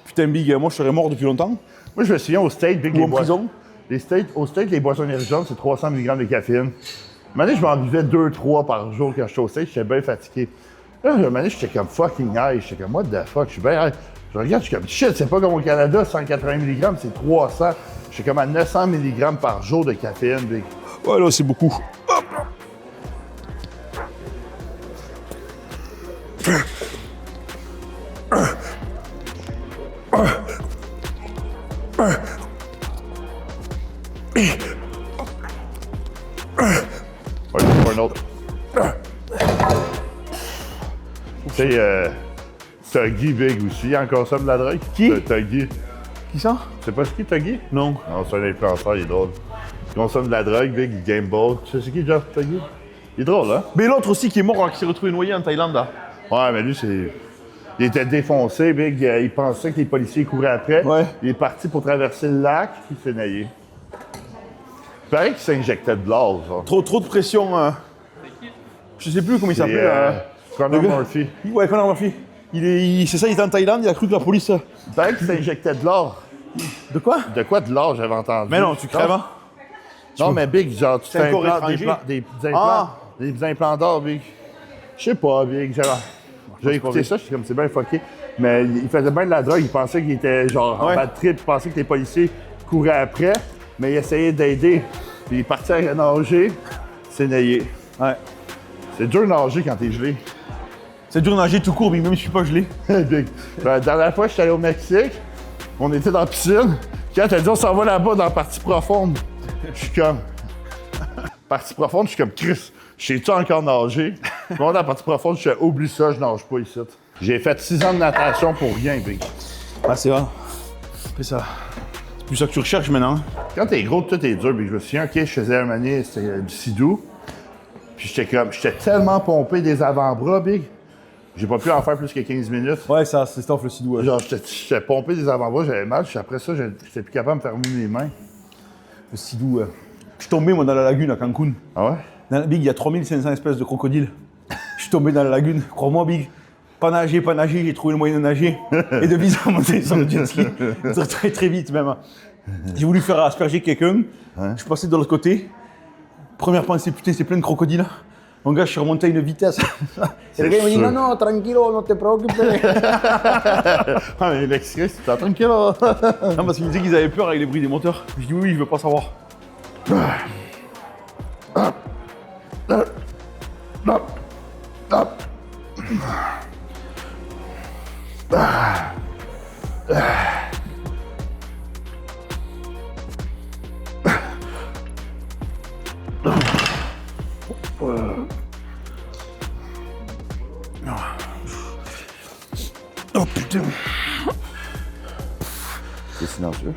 Putain, Big, moi, je serais mort depuis longtemps. Moi, je me souviens au State, Big, Ou en prison. Au State, les boissons énergisantes, c'est 300 mg de caféine. Un moment donné, je m'en buvais 2-3 par jour quand j'étais au State, j'étais bien fatigué. Là, un moment donné, j'étais comme fucking high, j'étais comme what the fuck, je suis bien high. Je regarde, je suis comme shit, c'est pas comme au Canada, 180 mg, c'est 300. J'étais comme à 900 mg par jour de caféine, Big. Ouais, là, c'est beaucoup. Hop. Ouais, pas un autre. Tu sais, Tuggy Big aussi, il en consomme de la drogue. Qui? Tuggy. Qui ça? Tu sais pas ce qui est Tuggy? Non. Non, c'est un influenceur, il est drôle. Il consomme de la drogue, Big, il game ball. Tu sais c'est qui, Jeff Tuggy? Il est drôle, hein? Mais l'autre aussi qui est mort, là, qui s'est retrouvé noyé en Thaïlande, là. Ouais, mais lui, c'est... Il était défoncé, Big. Il pensait que les policiers couraient après. Ouais. Il est parti pour traverser le lac, puis il s'est naillé. Il paraît qu'il s'injectait de l'or, ça. Trop de pression. Je sais plus comment il s'appelle. Conor le gars. Murphy. Ouais, Conor Murphy. C'est ça, il était en Thaïlande, il a cru que la police... Il paraît qu'il s'injectait de l'or. De quoi? De quoi de l'or, j'avais entendu? Mais non, tu crèves, hein? Non, mais Big, genre, tu C'est un corps t'implantes étranger. des Ah. implants d'or, Big. Je sais pas, Big. J'ai écouté ça, j'étais comme, c'est bien fucké. Mais il faisait bien de la drogue, il pensait qu'il était genre en Ouais. bad trip, il pensait que les policiers couraient après, mais il essayait d'aider. Puis il est parti à nager, s'est naillé. Ouais. C'est dur de nager quand t'es gelé. C'est dur de nager tout court, mais même si je suis pas gelé. Big. La dernière fois, j'étais allé au Mexique, on était dans la piscine. Quand elle dit on s'en va là-bas dans la partie profonde, je suis comme. Partie profonde, je suis comme Chris, je sais-tu encore nager? Moi, dans la partie profonde, je suis oublie ça, je nage pas ici. J'ai fait 6 ans de natation pour rien, Big. Ah, c'est vrai. C'est ça. C'est plus ça que tu recherches maintenant. Quand t'es gros, tout est dur, Big. Je me souviens, OK, je faisais un année, c'était du sidou. Puis j'étais tellement pompé des avant-bras, Big. J'ai pas pu en faire plus que 15 minutes. Ouais, ça, c'est stuff le sidou. Genre, j'étais pompé des avant-bras, j'avais mal. Puis après ça, j'étais plus capable de me fermer les mains. Le sidou. Je suis tombé, moi, dans la lagune à Cancun. Ah ouais? Dans la Big, il y a 3500 espèces de crocodiles. Je suis tombé dans la lagune. Crois-moi, Big. Pas nager, j'ai trouvé le moyen de nager et de vite monter sur le jet ski. Très très vite même. J'ai voulu faire asperger quelqu'un, je suis passé de l'autre côté. Première pensée, putain, c'est plein de crocodiles. Mon gars, je suis remonté à une vitesse. Et le gars, il m'a dit, non, tranquillo, non te préoccupe. Ah, mais l'extrait, c'était tranquille. Non, parce qu'ils me disaient qu'ils avaient peur avec les bruits des moteurs. Je dis, oui, je veux pas savoir. Oh putain. C'est silencieux.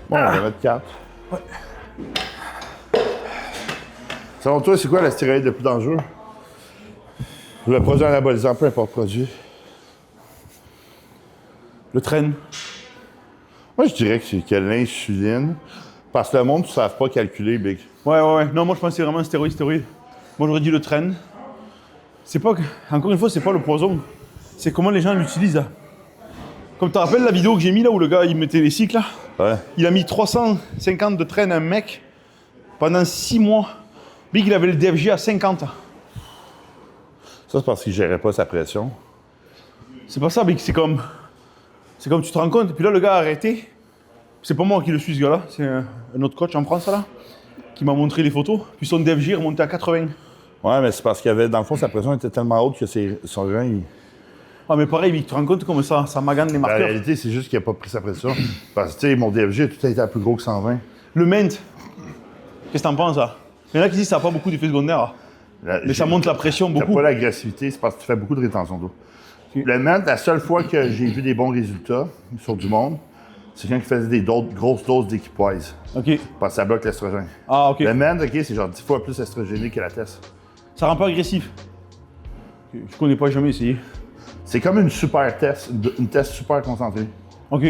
Bon, on va mettre 4. Ouais. Selon toi, c'est quoi la stéroïde le plus dangereux? Le produit anabolisant, peu importe produit. Le train. Moi, je dirais que c'est l'insuline. Parce que le monde ne savent pas calculer, Big. Ouais. Non, moi je pensais vraiment stéroïde. Moi j'aurais dit le train. C'est pas que... Encore une fois, c'est pas le poison. C'est comment les gens l'utilisent. Comme tu te rappelles la vidéo que j'ai mis là où le gars il mettait les cycles là? Ouais. Il a mis 350 de train à un mec pendant 6 mois. Big, il avait le DFG à 50. Ça, c'est parce qu'il gérait pas sa pression. C'est pas ça, Big, c'est comme tu te rends compte. Puis là, le gars a arrêté. C'est pas moi qui le suis, ce gars-là. C'est un autre coach en France, là, qui m'a montré les photos. Puis son DFG est remonté à 80. Ouais, mais c'est parce qu'il avait, dans le fond, sa pression était tellement haute que son rein, il... Ah, mais pareil, Big, tu te rends compte comme ça magane les La marqueurs. réalité, c'est juste qu'il n'a pas pris sa pression. Parce que, tu sais, mon DFG a tout été plus gros que 120. Le Ment, qu'est-ce que t'en penses, ça? Il y en a qui disent que ça n'a pas beaucoup d'effets secondaires. Mais ça monte la pression beaucoup. T'as pas l'agressivité, c'est parce que tu fais beaucoup de rétention d'eau. Le MENT, la seule fois que j'ai vu des bons résultats sur du monde, c'est quand il faisait des grosses doses d'équipwise. OK. Parce que ça bloque l'estrogène. Ah, OK. Le MENT, OK, c'est genre 10 fois plus estrogéné que la test. Ça rend pas agressif. Je connais pas, jamais essayé. C'est comme une super test, une test super concentrée. OK.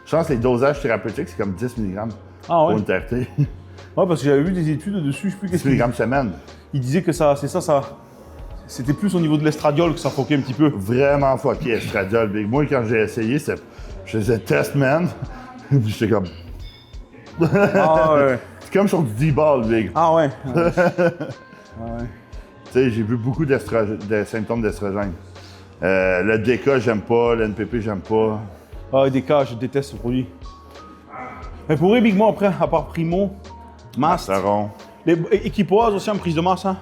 Je pense que les dosages thérapeutiques, c'est comme 10 mg Ah ouais? pour une TRT. Ouais, parce que j'avais vu des études dessus, je sais plus 10 qu'est-ce qu'il mg semaine. Il disait que ça, c'était plus au niveau de l'estradiol que ça foquait un petit peu. Vraiment fucké, estradiol. Big. Moi, quand j'ai essayé, je faisais test, man. Puis j'étais comme. Ah ouais. C'est comme sur du D-ball, Big. Ah ouais. Tu sais, j'ai vu beaucoup de symptômes d'estrogène. Le DK, j'aime pas. Le NPP, j'aime pas. Ah, des cas, je déteste ce produit. Mais pour vrai, Big, moi, après, à part Primo, Mast, Saron. les équipoises aussi en prise de masse, hein.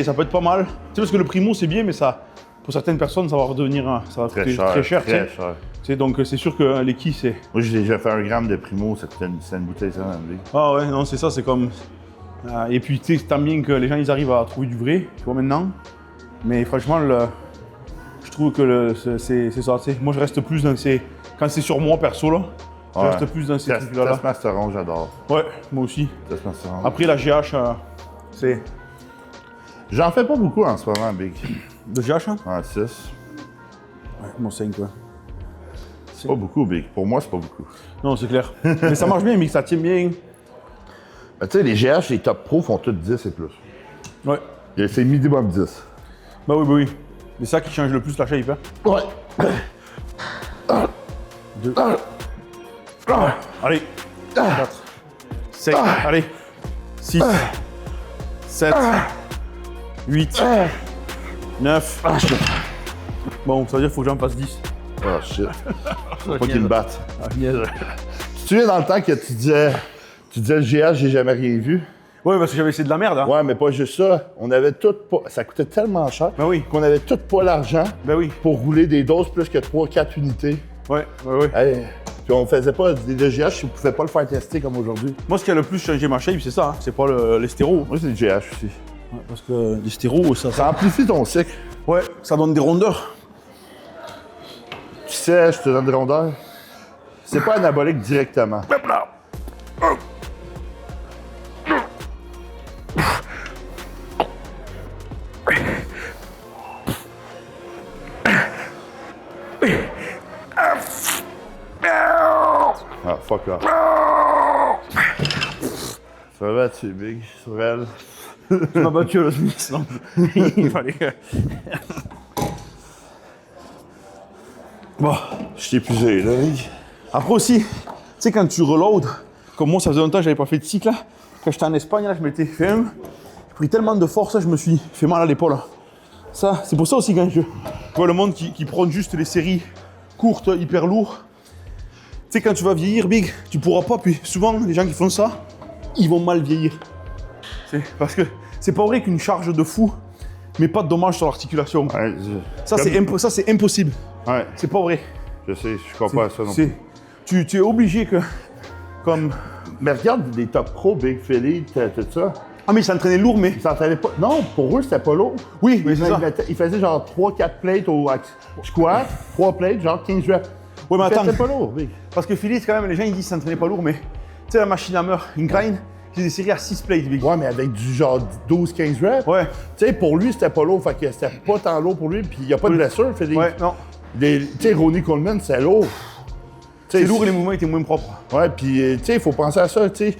Ça peut être pas mal. Tu sais, parce que le Primo, c'est bien, mais ça, pour certaines personnes, ça va redevenir ça va Très coûter cher. très cher. Très Tu cher. sais, donc, c'est sûr que les qui, c'est. Moi, j'ai déjà fait 1 gramme de Primo, c'était une bouteille, ça, Big. Ah ouais, non, c'est ça, c'est comme. Et puis, tu sais, tant bien que les gens, ils arrivent à trouver du vrai, tu vois, maintenant. Mais franchement, je trouve que c'est ça, tu sais. Moi, je reste plus dans ces. Quand c'est sur moi, perso, là, je reste plus dans ces trucs-là. Testmasteron, j'adore. Ouais, moi aussi. Testmasteron. Après, la GH, c'est. J'en fais pas beaucoup en ce moment, Big. De GH, hein? En 6. Ouais, mon 5, quoi. C'est pas beaucoup, Big. Pour moi, c'est pas beaucoup. Non, c'est clair. Mais ça marche bien, mais ça tient bien. Tu sais, les GH, les top pro font tous 10 et plus. Ouais. C'est minimum 10. Bah oui. C'est ça qui change le plus la shape, hein? Ouais. 2. Allez. 4. 5. Allez. 6. 7. 8. 9. Bon, ça veut dire qu'il faut que j'en fasse 10. Oh shit. Faut pas qu'ils me battent. Ah, niaise. Tu te souviens dans le temps que tu disais le GH, j'ai jamais rien vu? Ouais, parce que j'avais essayé de la merde, hein? Ouais, mais pas juste ça. On avait tout pas. Ça coûtait tellement cher Ben oui. qu'on avait tout pas l'argent Ben oui. pour rouler des doses plus que 3-4 unités. Ouais. Hey. Puis on faisait pas des GH si on pouvait pas le faire tester comme aujourd'hui. Moi, ce qui a le plus changé ma shape, c'est ça, hein? C'est pas les stéros. Moi, c'est le GH aussi. Ouais, parce que les stéros, Ça amplifie ton cycle. Ouais, ça donne des rondeurs. Tu sais, je te donne des rondeurs. C'est pas anabolique directement. Ah, fuck off. Ça va battu, Big, sur elle. Tu m'as battu là, Smith, non? Il fallait que... Bon. Je t'ai épuisé, là, Big. Après aussi, tu sais, quand tu reload, comme moi, ça faisait longtemps que j'avais pas fait de cycle, là. Quand j'étais en Espagne, là, je m'étais fait j'ai pris tellement de force, là, je me suis fait mal à l'épaule. Ça, c'est pour ça aussi, quand je vois le monde qui prend juste les séries courtes, hyper lourdes. Tu sais, quand tu vas vieillir, Big, tu pourras pas, puis souvent, les gens qui font ça, ils vont mal vieillir. C'est parce que c'est pas vrai qu'une charge de fou mais pas de dommages sur l'articulation. Ouais, ça, c'est impossible. Ouais. C'est pas vrai. Je sais, je crois pas à ça non plus. Tu es obligé que, comme... Mais regarde les top pro, Big Philippe, tout ça. Ah, mais ils s'entraînaient lourd, mais... Ils s'entraînaient pas. Non, pour eux, c'était pas lourd. Oui, mais c'est ça. Ils faisaient genre 3-4 plates au squat, 3 plates, genre 15 reps. Ouais, mais attends. C'était pas lourd, Big. Parce que Philippe, quand même, les gens, ils disent qu'ils s'entraînaient pas lourd, mais... Tu sais, la machine à meurtre, une grind, j'ai des séries à 6 plates, Big. Ouais, mais avec du genre 12-15 reps. Ouais. Tu sais, pour lui, c'était pas lourd, fait que c'était pas tant lourd pour lui, puis il y a pas de blessure, Philippe. Ouais, non. Tu sais, Ronnie Coleman, c'est lourd. C'est lourd et les mouvements étaient moins propres. Ouais, puis tu sais, il faut penser à ça, tu sais.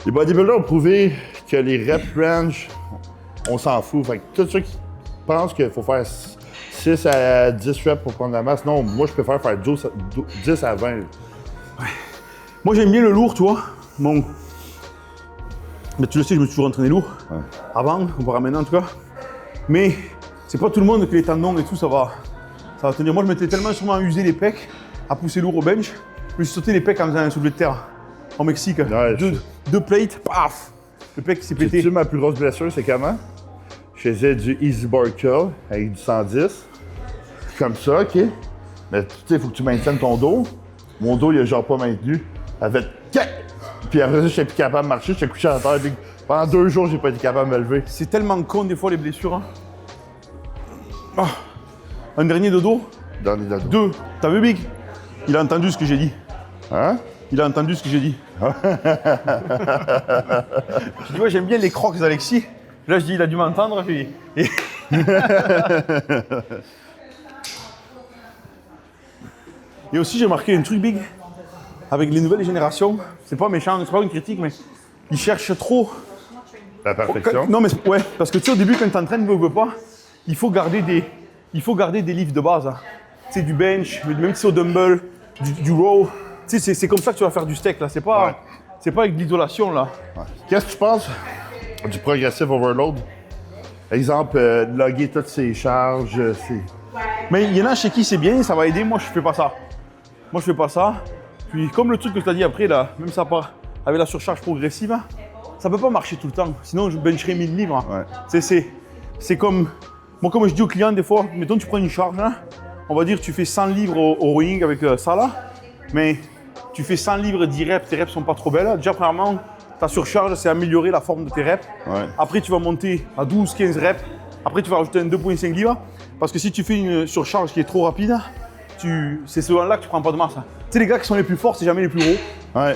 Les bodybuilders ont prouvé que les rep range, on s'en fout. Fait que tous ceux qui pensent qu'il faut faire 6 à 10 reps pour prendre la masse, non, moi je préfère faire 10 à 20. Ouais. Moi j'aime bien le lourd, tu vois. Bon. Mais tu le sais, je me suis toujours entraîné lourd. Ouais. Avant, comparé à maintenant en tout cas. Mais c'est pas tout le monde que les tendons et tout, ça va tenir. Moi je m'étais tellement sûrement usé les pecs, à pousser lourd au bench, je me suis sauté les pecs en faisant un soulevé de terre. Au Mexique, ouais, deux plates, paf! Le pec s'est pété. Tu sais, ma plus grosse blessure, c'est comment? Je faisais du easy bar curl avec du 110. Comme ça, OK? Mais tu sais, il faut que tu maintiennes ton dos. Mon dos, il a genre pas maintenu. Elle fait « Puis après ça, j'étais plus capable de marcher, j'étais couché à terre. Pendant 2 jours, j'ai pas été capable de me lever. C'est tellement con, des fois, les blessures. Hein. Oh. Un dernier de dos? Dernier de dos. 2. T'as vu, Big? Il a entendu ce que j'ai dit. Hein? Il a entendu ce que j'ai dit. Je dis, ouais, j'aime bien les crocs d'Alexis. Là, je dis, il a dû m'entendre. Et aussi, j'ai marqué un truc, Big. Avec les nouvelles générations, c'est pas méchant, c'est pas une critique, mais ils cherchent trop. La perfection? Non, mais ouais, parce que tu sais, au début, quand tu t'entraînes, ne veux pas, il faut garder des livres de base. Hein. Tu sais, du bench, même si c'est au dumbbell, du row. Tu sais, c'est comme ça que tu vas faire du steak, là. C'est pas avec de l'isolation, là. Ouais. Qu'est-ce que tu penses du progressive overload? Exemple, loguer toutes ses charges, Mais il y en a chez qui c'est bien, ça va aider. Moi, je fais pas ça. Puis, comme le truc que tu as dit après, là, même ça part avec la surcharge progressive, ça peut pas marcher tout le temps. Sinon, je bencherais 1000 livres. Ouais. C'est comme... Moi, comme je dis aux clients, des fois, mettons, tu prends une charge, hein, on va dire tu fais 100 livres au rowing avec ça, là, mais tu fais 100 livres 10 reps, tes reps sont pas trop belles. Déjà, premièrement, ta surcharge, c'est améliorer la forme de tes reps. Ouais. Après, tu vas monter à 12-15 reps. Après, tu vas rajouter un 2,5 livres. Parce que si tu fais une surcharge qui est trop rapide, c'est souvent là que tu prends pas de masse. Tu sais, les gars qui sont les plus forts, c'est jamais les plus gros. Ouais.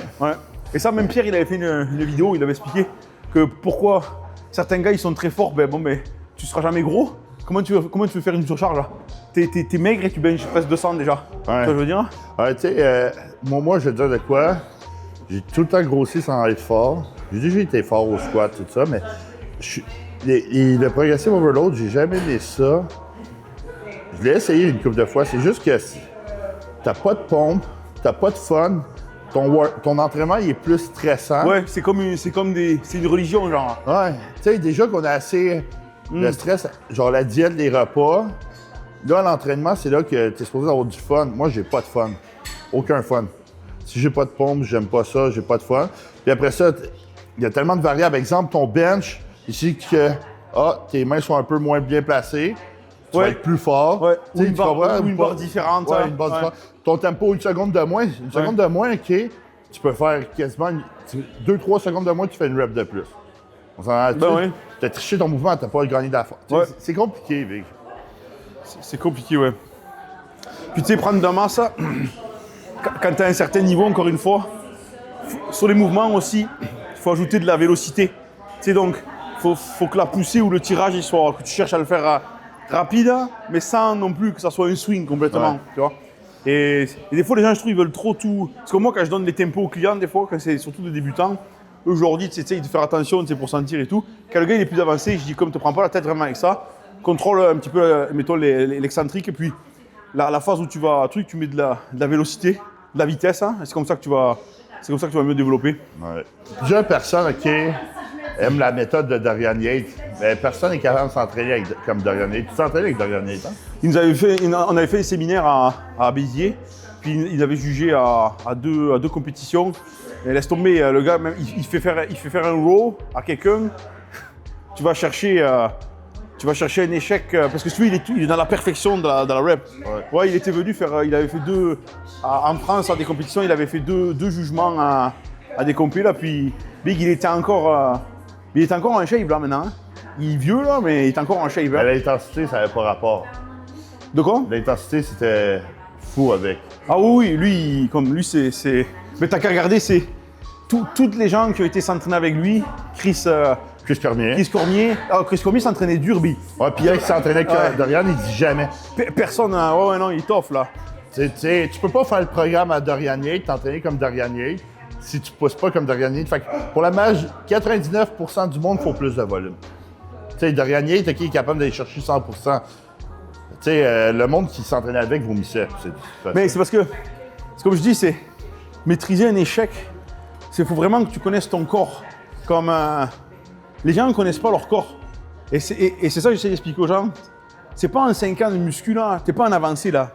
Et ça, même Pierre, il avait fait une vidéo, il avait expliqué que pourquoi certains gars, ils sont très forts, ben tu seras jamais gros. Comment tu veux faire une surcharge là? T'es maigre et tu benches presque 200 déjà. Tu vois ce que je veux dire? Ouais, tu sais, moi, je vais te dire de quoi. J'ai tout le temps grossi sans être fort. J'ai déjà été fort au squat, tout ça, mais le progressive overload, j'ai jamais aimé ça. Je l'ai essayé une couple de fois. C'est juste que t'as pas de pompe, t'as pas de fun. Ton entraînement, il est plus stressant. Ouais, c'est une religion, genre. Ouais, tu sais, déjà qu'on a assez de stress, genre la diète, les repas. Là, l'entraînement, c'est là que tu es supposé avoir du fun. Moi, j'ai pas de fun. Aucun fun. Si j'ai pas de pompe, j'aime pas ça, j'ai pas de fun. Puis après ça, il y a tellement de variables. Exemple, ton bench, ici, que tes mains sont un peu moins bien placées. Tu vas être plus fort. Ouais. Ou une barre différente. Ouais, une barre différente. Ton tempo, une seconde de moins. Une seconde de moins, OK, tu peux faire quasiment 2-3 secondes de moins, tu fais une rep de plus. On s'en rend dessus. Tu as triché ton mouvement, tu n'as pas gagné d'affaires. Ouais. C'est compliqué, Vic. C'est compliqué, ouais. Puis tu sais, prendre de la masse, quand tu as un certain niveau, encore une fois, sur les mouvements aussi, il faut ajouter de la vélocité. Tu sais, donc, faut que la poussée ou le tirage, que tu cherches à le faire rapide, mais sans non plus que ça soit un swing complètement, Ouais. tu vois. Et des fois, les gens, je trouve, ils veulent trop tout. Parce que moi, quand je donne les tempos aux clients, des fois, quand c'est surtout des débutants, eux, je leur dis, tu sais, de faire attention, tu sais, pour sentir et tout. Quand le gars il est plus avancé, je dis, comme tu ne prends pas la tête vraiment avec ça, contrôle un petit peu, mettons, l'excentrique, et puis la phase où tu vas, tu mets de la vélocité, de la vitesse, hein, et c'est comme ça que tu vas mieux développer. Ouais. Plusieurs personnes, OK, aiment la méthode de Dorian Yates, mais personne n'est capable de s'entraîner comme Dorian Yates. Tu t'entraînes avec Dorian Yates, hein? On avait fait des séminaires à Béziers, puis ils avaient jugé à deux compétitions. Et laisse tomber, le gars, même, il fait faire un row à quelqu'un. Tu vas chercher un échec, parce que celui, il est dans la perfection de la rep. Ouais, il était venu faire, il avait fait en France, à des compétitions, il avait fait deux jugements à des compés, là, puis Big, il était encore en shape, là, maintenant. Hein. Il est vieux, là, mais il est encore en shape. Hein. L'intensité, ça n'avait pas rapport. De quoi? L'intensité, c'était fou avec. Ah oui, lui, c'est... Mais t'as qu'à regarder, c'est... Toutes les gens qui ont été s'entraîner avec lui, Chris Cormier. Chris Cormier s'entraînait dur, Big. Ouais, puis il s'entraînait avec Dorian, il dit jamais. Personne, ouais, non, il t'offre, là. Tu peux pas faire le programme à Dorian Yates, t'entraîner comme Dorian Yates, si tu pousses pas comme Dorian Yates. Fait que pour la 99% du monde, il faut plus de volume. Tu sais, Dorian Yates, OK, il est capable d'aller chercher 100%. Tu sais, le monde qui s'entraînait avec vomissait. Mais c'est parce que, comme je dis, c'est maîtriser un échec. Il faut vraiment que tu connaisses ton corps. Comme les gens ne connaissent pas leur corps. Et c'est ça que j'essaie d'expliquer aux gens. C'est pas en 5 ans de muscu, là. T'es pas en avancé, là.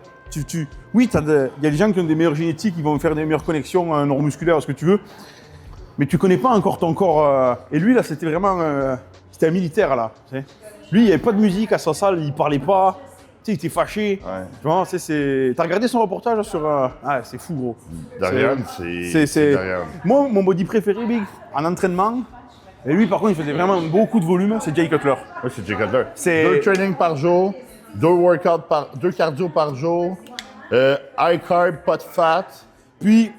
Oui, il y a des gens qui ont des meilleures génétiques, qui vont faire des meilleures connexions neuromusculaires, ce que tu veux. Mais tu connais pas encore ton corps. Et lui, là, c'était vraiment... c'était un militaire, là. Tu sais. Lui, il n'y avait pas de musique à sa salle, il parlait pas. Tu sais, il était fâché. Ouais. Tu vois, t'as regardé son reportage là, sur... Ah, c'est fou, gros. Dorian, c'est Dorian. Moi, mon body préféré, Big, en entraînement, et lui, par contre, il faisait vraiment beaucoup de volume, c'est Jay Cutler. Oui, c'est Jay Cutler. 2 C'est- trainings par jour, 2 cardio par jour, high carb, pas de fat. Puis,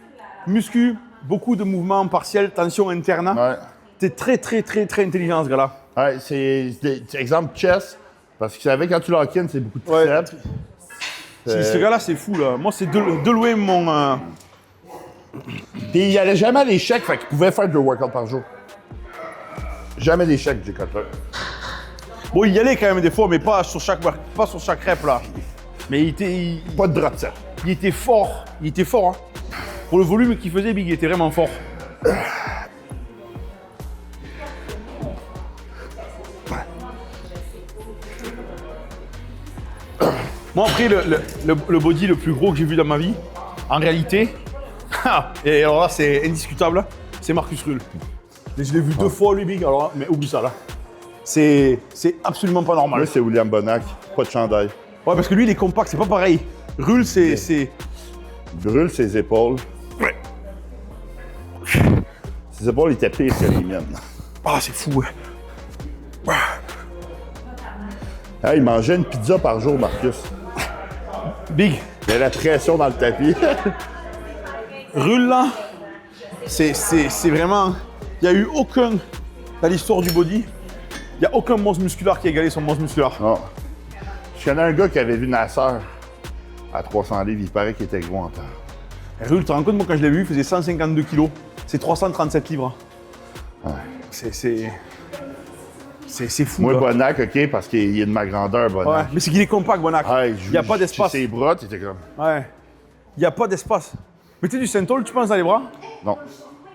muscu, beaucoup de mouvements partiels, tension interne. Ouais. T'es très, très, très, très intelligent, ce gars-là. Ouais, exemple chest, parce qu'il savait quand tu lock in, c'est beaucoup de triceps. Ce gars-là, c'est fou, là. Moi, c'est de loin mon... Puis il allait jamais à l'échec, fait qu'il pouvait faire 2 workouts par jour. Jamais d'échec, Jay Cutler. Bon, il y allait quand même des fois, mais pas sur chaque rep, là. Mais Pas de drop set. il était fort. Il était fort, hein. Pour le volume qu'il faisait, Big, il était vraiment fort. Moi, après, le body le plus gros que j'ai vu dans ma vie, en réalité, et alors là, c'est indiscutable, c'est Marcus Rull. Et je l'ai vu 2 fois, lui, Big, alors là, mais oublie ça, là. C'est absolument pas normal. Moi, c'est William Bonac, pas de chandail. Ouais, parce que lui, il est compact, c'est pas pareil. Rull, c'est... Brûle ses épaules. Ouais. Ses épaules étaient pires que les miennes. Ah, c'est fou, ouais. Ah, il mangeait une pizza par jour, Marcus. Big. Il y a la pression dans le tapis. Rull, là, c'est vraiment... Il n'y a eu aucun, dans l'histoire du body, il n'y a aucun monstre musculaire qui a égalé son monstre musculaire. Non. Je connais un gars qui avait vu Nasser à 300 livres. Il paraît qu'il était gros en temps. Rull, tu te rends compte, moi, quand je l'ai vu, il faisait 152 kilos. C'est 337 livres. Ouais. C'est fou, Moi, là. Bonac, OK, parce qu'il est de ma grandeur, Ouais, Bonac. mais c'est qu'il est compact, Bonac. Ouais, Il n'y a pas d'espace. Ses bras, t'étais comme... Ouais. Il n'y a pas d'espace. Mais tu sais, du Saint-Ol, tu penses dans les bras? Non,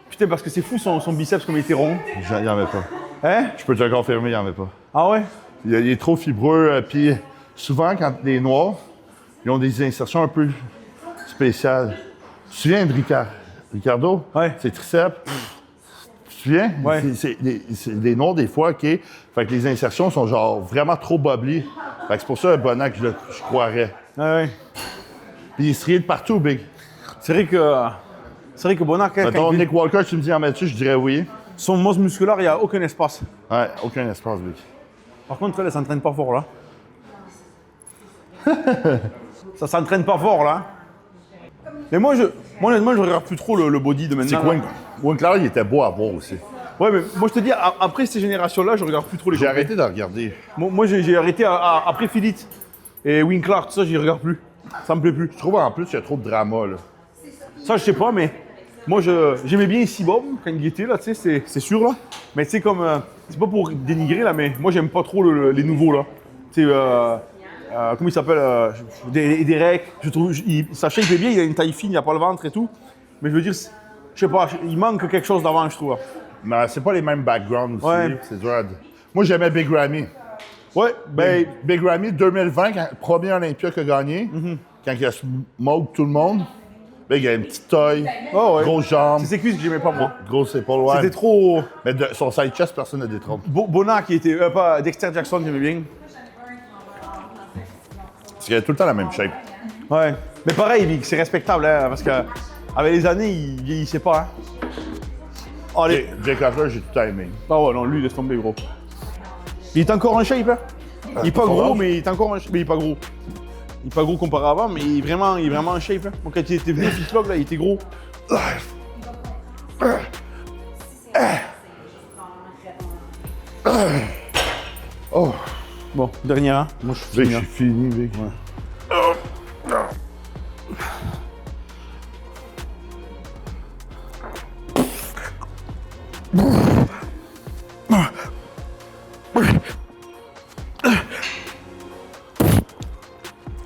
Putain, parce que c'est fou son biceps comme il était rond. il n'y en avait pas. Hein? Je peux te le confirmer, il n'y en avait pas. Ah ouais? Il est trop fibreux, puis souvent, quand les Noirs, ils ont des insertions un peu spéciales. Tu te souviens de Ricardo? Ouais. Ses triceps. Tu te souviens? Ouais. C'est des Noirs, des fois, OK? Fait que les insertions sont genre vraiment trop bubbly. Fait que c'est pour ça, Bonac, je croirais. Ouais. Puis il se riait de partout, Big. C'est vrai que Bonac, hein, Mettons, quand il fait- Nick Walker, tu me dis en Mathieu, je dirais oui. son muscle musculaire, il n'y a aucun espace. Ouais, aucun espace, Big. Par contre, elle s'entraîne pas fort, là. Ça s'entraîne pas fort, là. Mais moi honnêtement, je regarde plus trop le body de maintenant. C'est quoi? là. Winkler, il était beau à voir aussi. Ouais, mais moi je te dis, après ces générations-là, je regarde plus trop les J'ai complets. arrêté de regarder. Moi j'ai arrêté après Philippe et Winkler, tout ça, j'y regarde plus. Ça me plaît plus. Je trouve en plus qu'il y a trop de drama, là. Ça, je sais pas, mais moi j'aimais bien ici Bob quand il était là, tu sais, c'est sûr là. Mais tu sais, comme. C'est pas pour dénigrer là, mais moi j'aime pas trop les nouveaux là. Tu sais, comment il s'appelle Derek, je trouve. Sa shape est bien, il a une taille fine, il a pas le ventre et tout. Mais je veux dire, je sais pas, il manque quelque chose d'avant, je trouve. Mais c'est pas les mêmes backgrounds aussi. Ouais. C'est dur à dire. Moi, j'aimais Big Ramy. Ouais, ben. Big Ramy 2020, premier Olympia qu'il a gagné, quand il a smoke tout le monde. Ben, il a une petite taille, Oh, ouais. grosse jambe, C'est ses cuisses que j'aimais pas moi. grosse épaule, ouais. C'était trop. Mais son side chest, personne ne détrompe. Bona qui était. Pas Dexter Jackson, j'aimais bien. Parce qu'il a tout le temps la même shape. Ouais. Mais pareil, c'est respectable, hein, parce que avec les années, il vieillissait pas. Hein. Allez. Jake Cutler, j'ai tout le temps aimé. Ah ouais, non, lui, laisse tomber, gros. Il est encore en shape, hein. Il est pas gros, mais il est encore en shape. Mais il est pas gros. Il est pas gros comparé à avant, mais il est vraiment en shape. Hein. Moi, quand il était venu au Fitlock, là, il était gros. Oh, Bon, dernier, hein. Moi, je suis Vic, fini. je Hein. suis fini, Vic.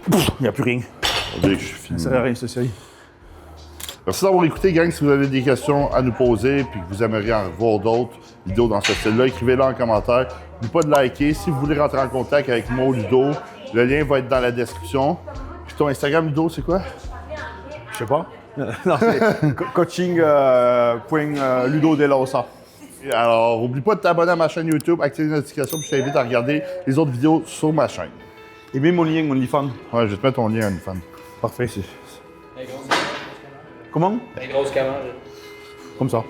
Il n'y a plus rien. Vic, je suis fini. Ça sert à rien, cette série. Merci d'avoir écouté, gang. Si vous avez des questions à nous poser puis que vous aimeriez en voir d'autres vidéos dans ce style-là, écrivez-les en commentaire. N'oubliez pas de liker. Si vous voulez rentrer en contact avec moi ou Ludo, le lien va être dans la description. Puis ton Instagram, Ludo, c'est quoi? Je sais pas. Non, c'est coaching point Ludo de la Ossa. Alors, n'oublie pas de t'abonner à ma chaîne YouTube, activer les notifications, puis je t'invite à regarder les autres vidéos sur ma chaîne. Et même mon lien, OnlyFans. Ouais, je vais te mettre ton lien, OnlyFans. Parfait. Comment? Une grosse caméra. Comme ça.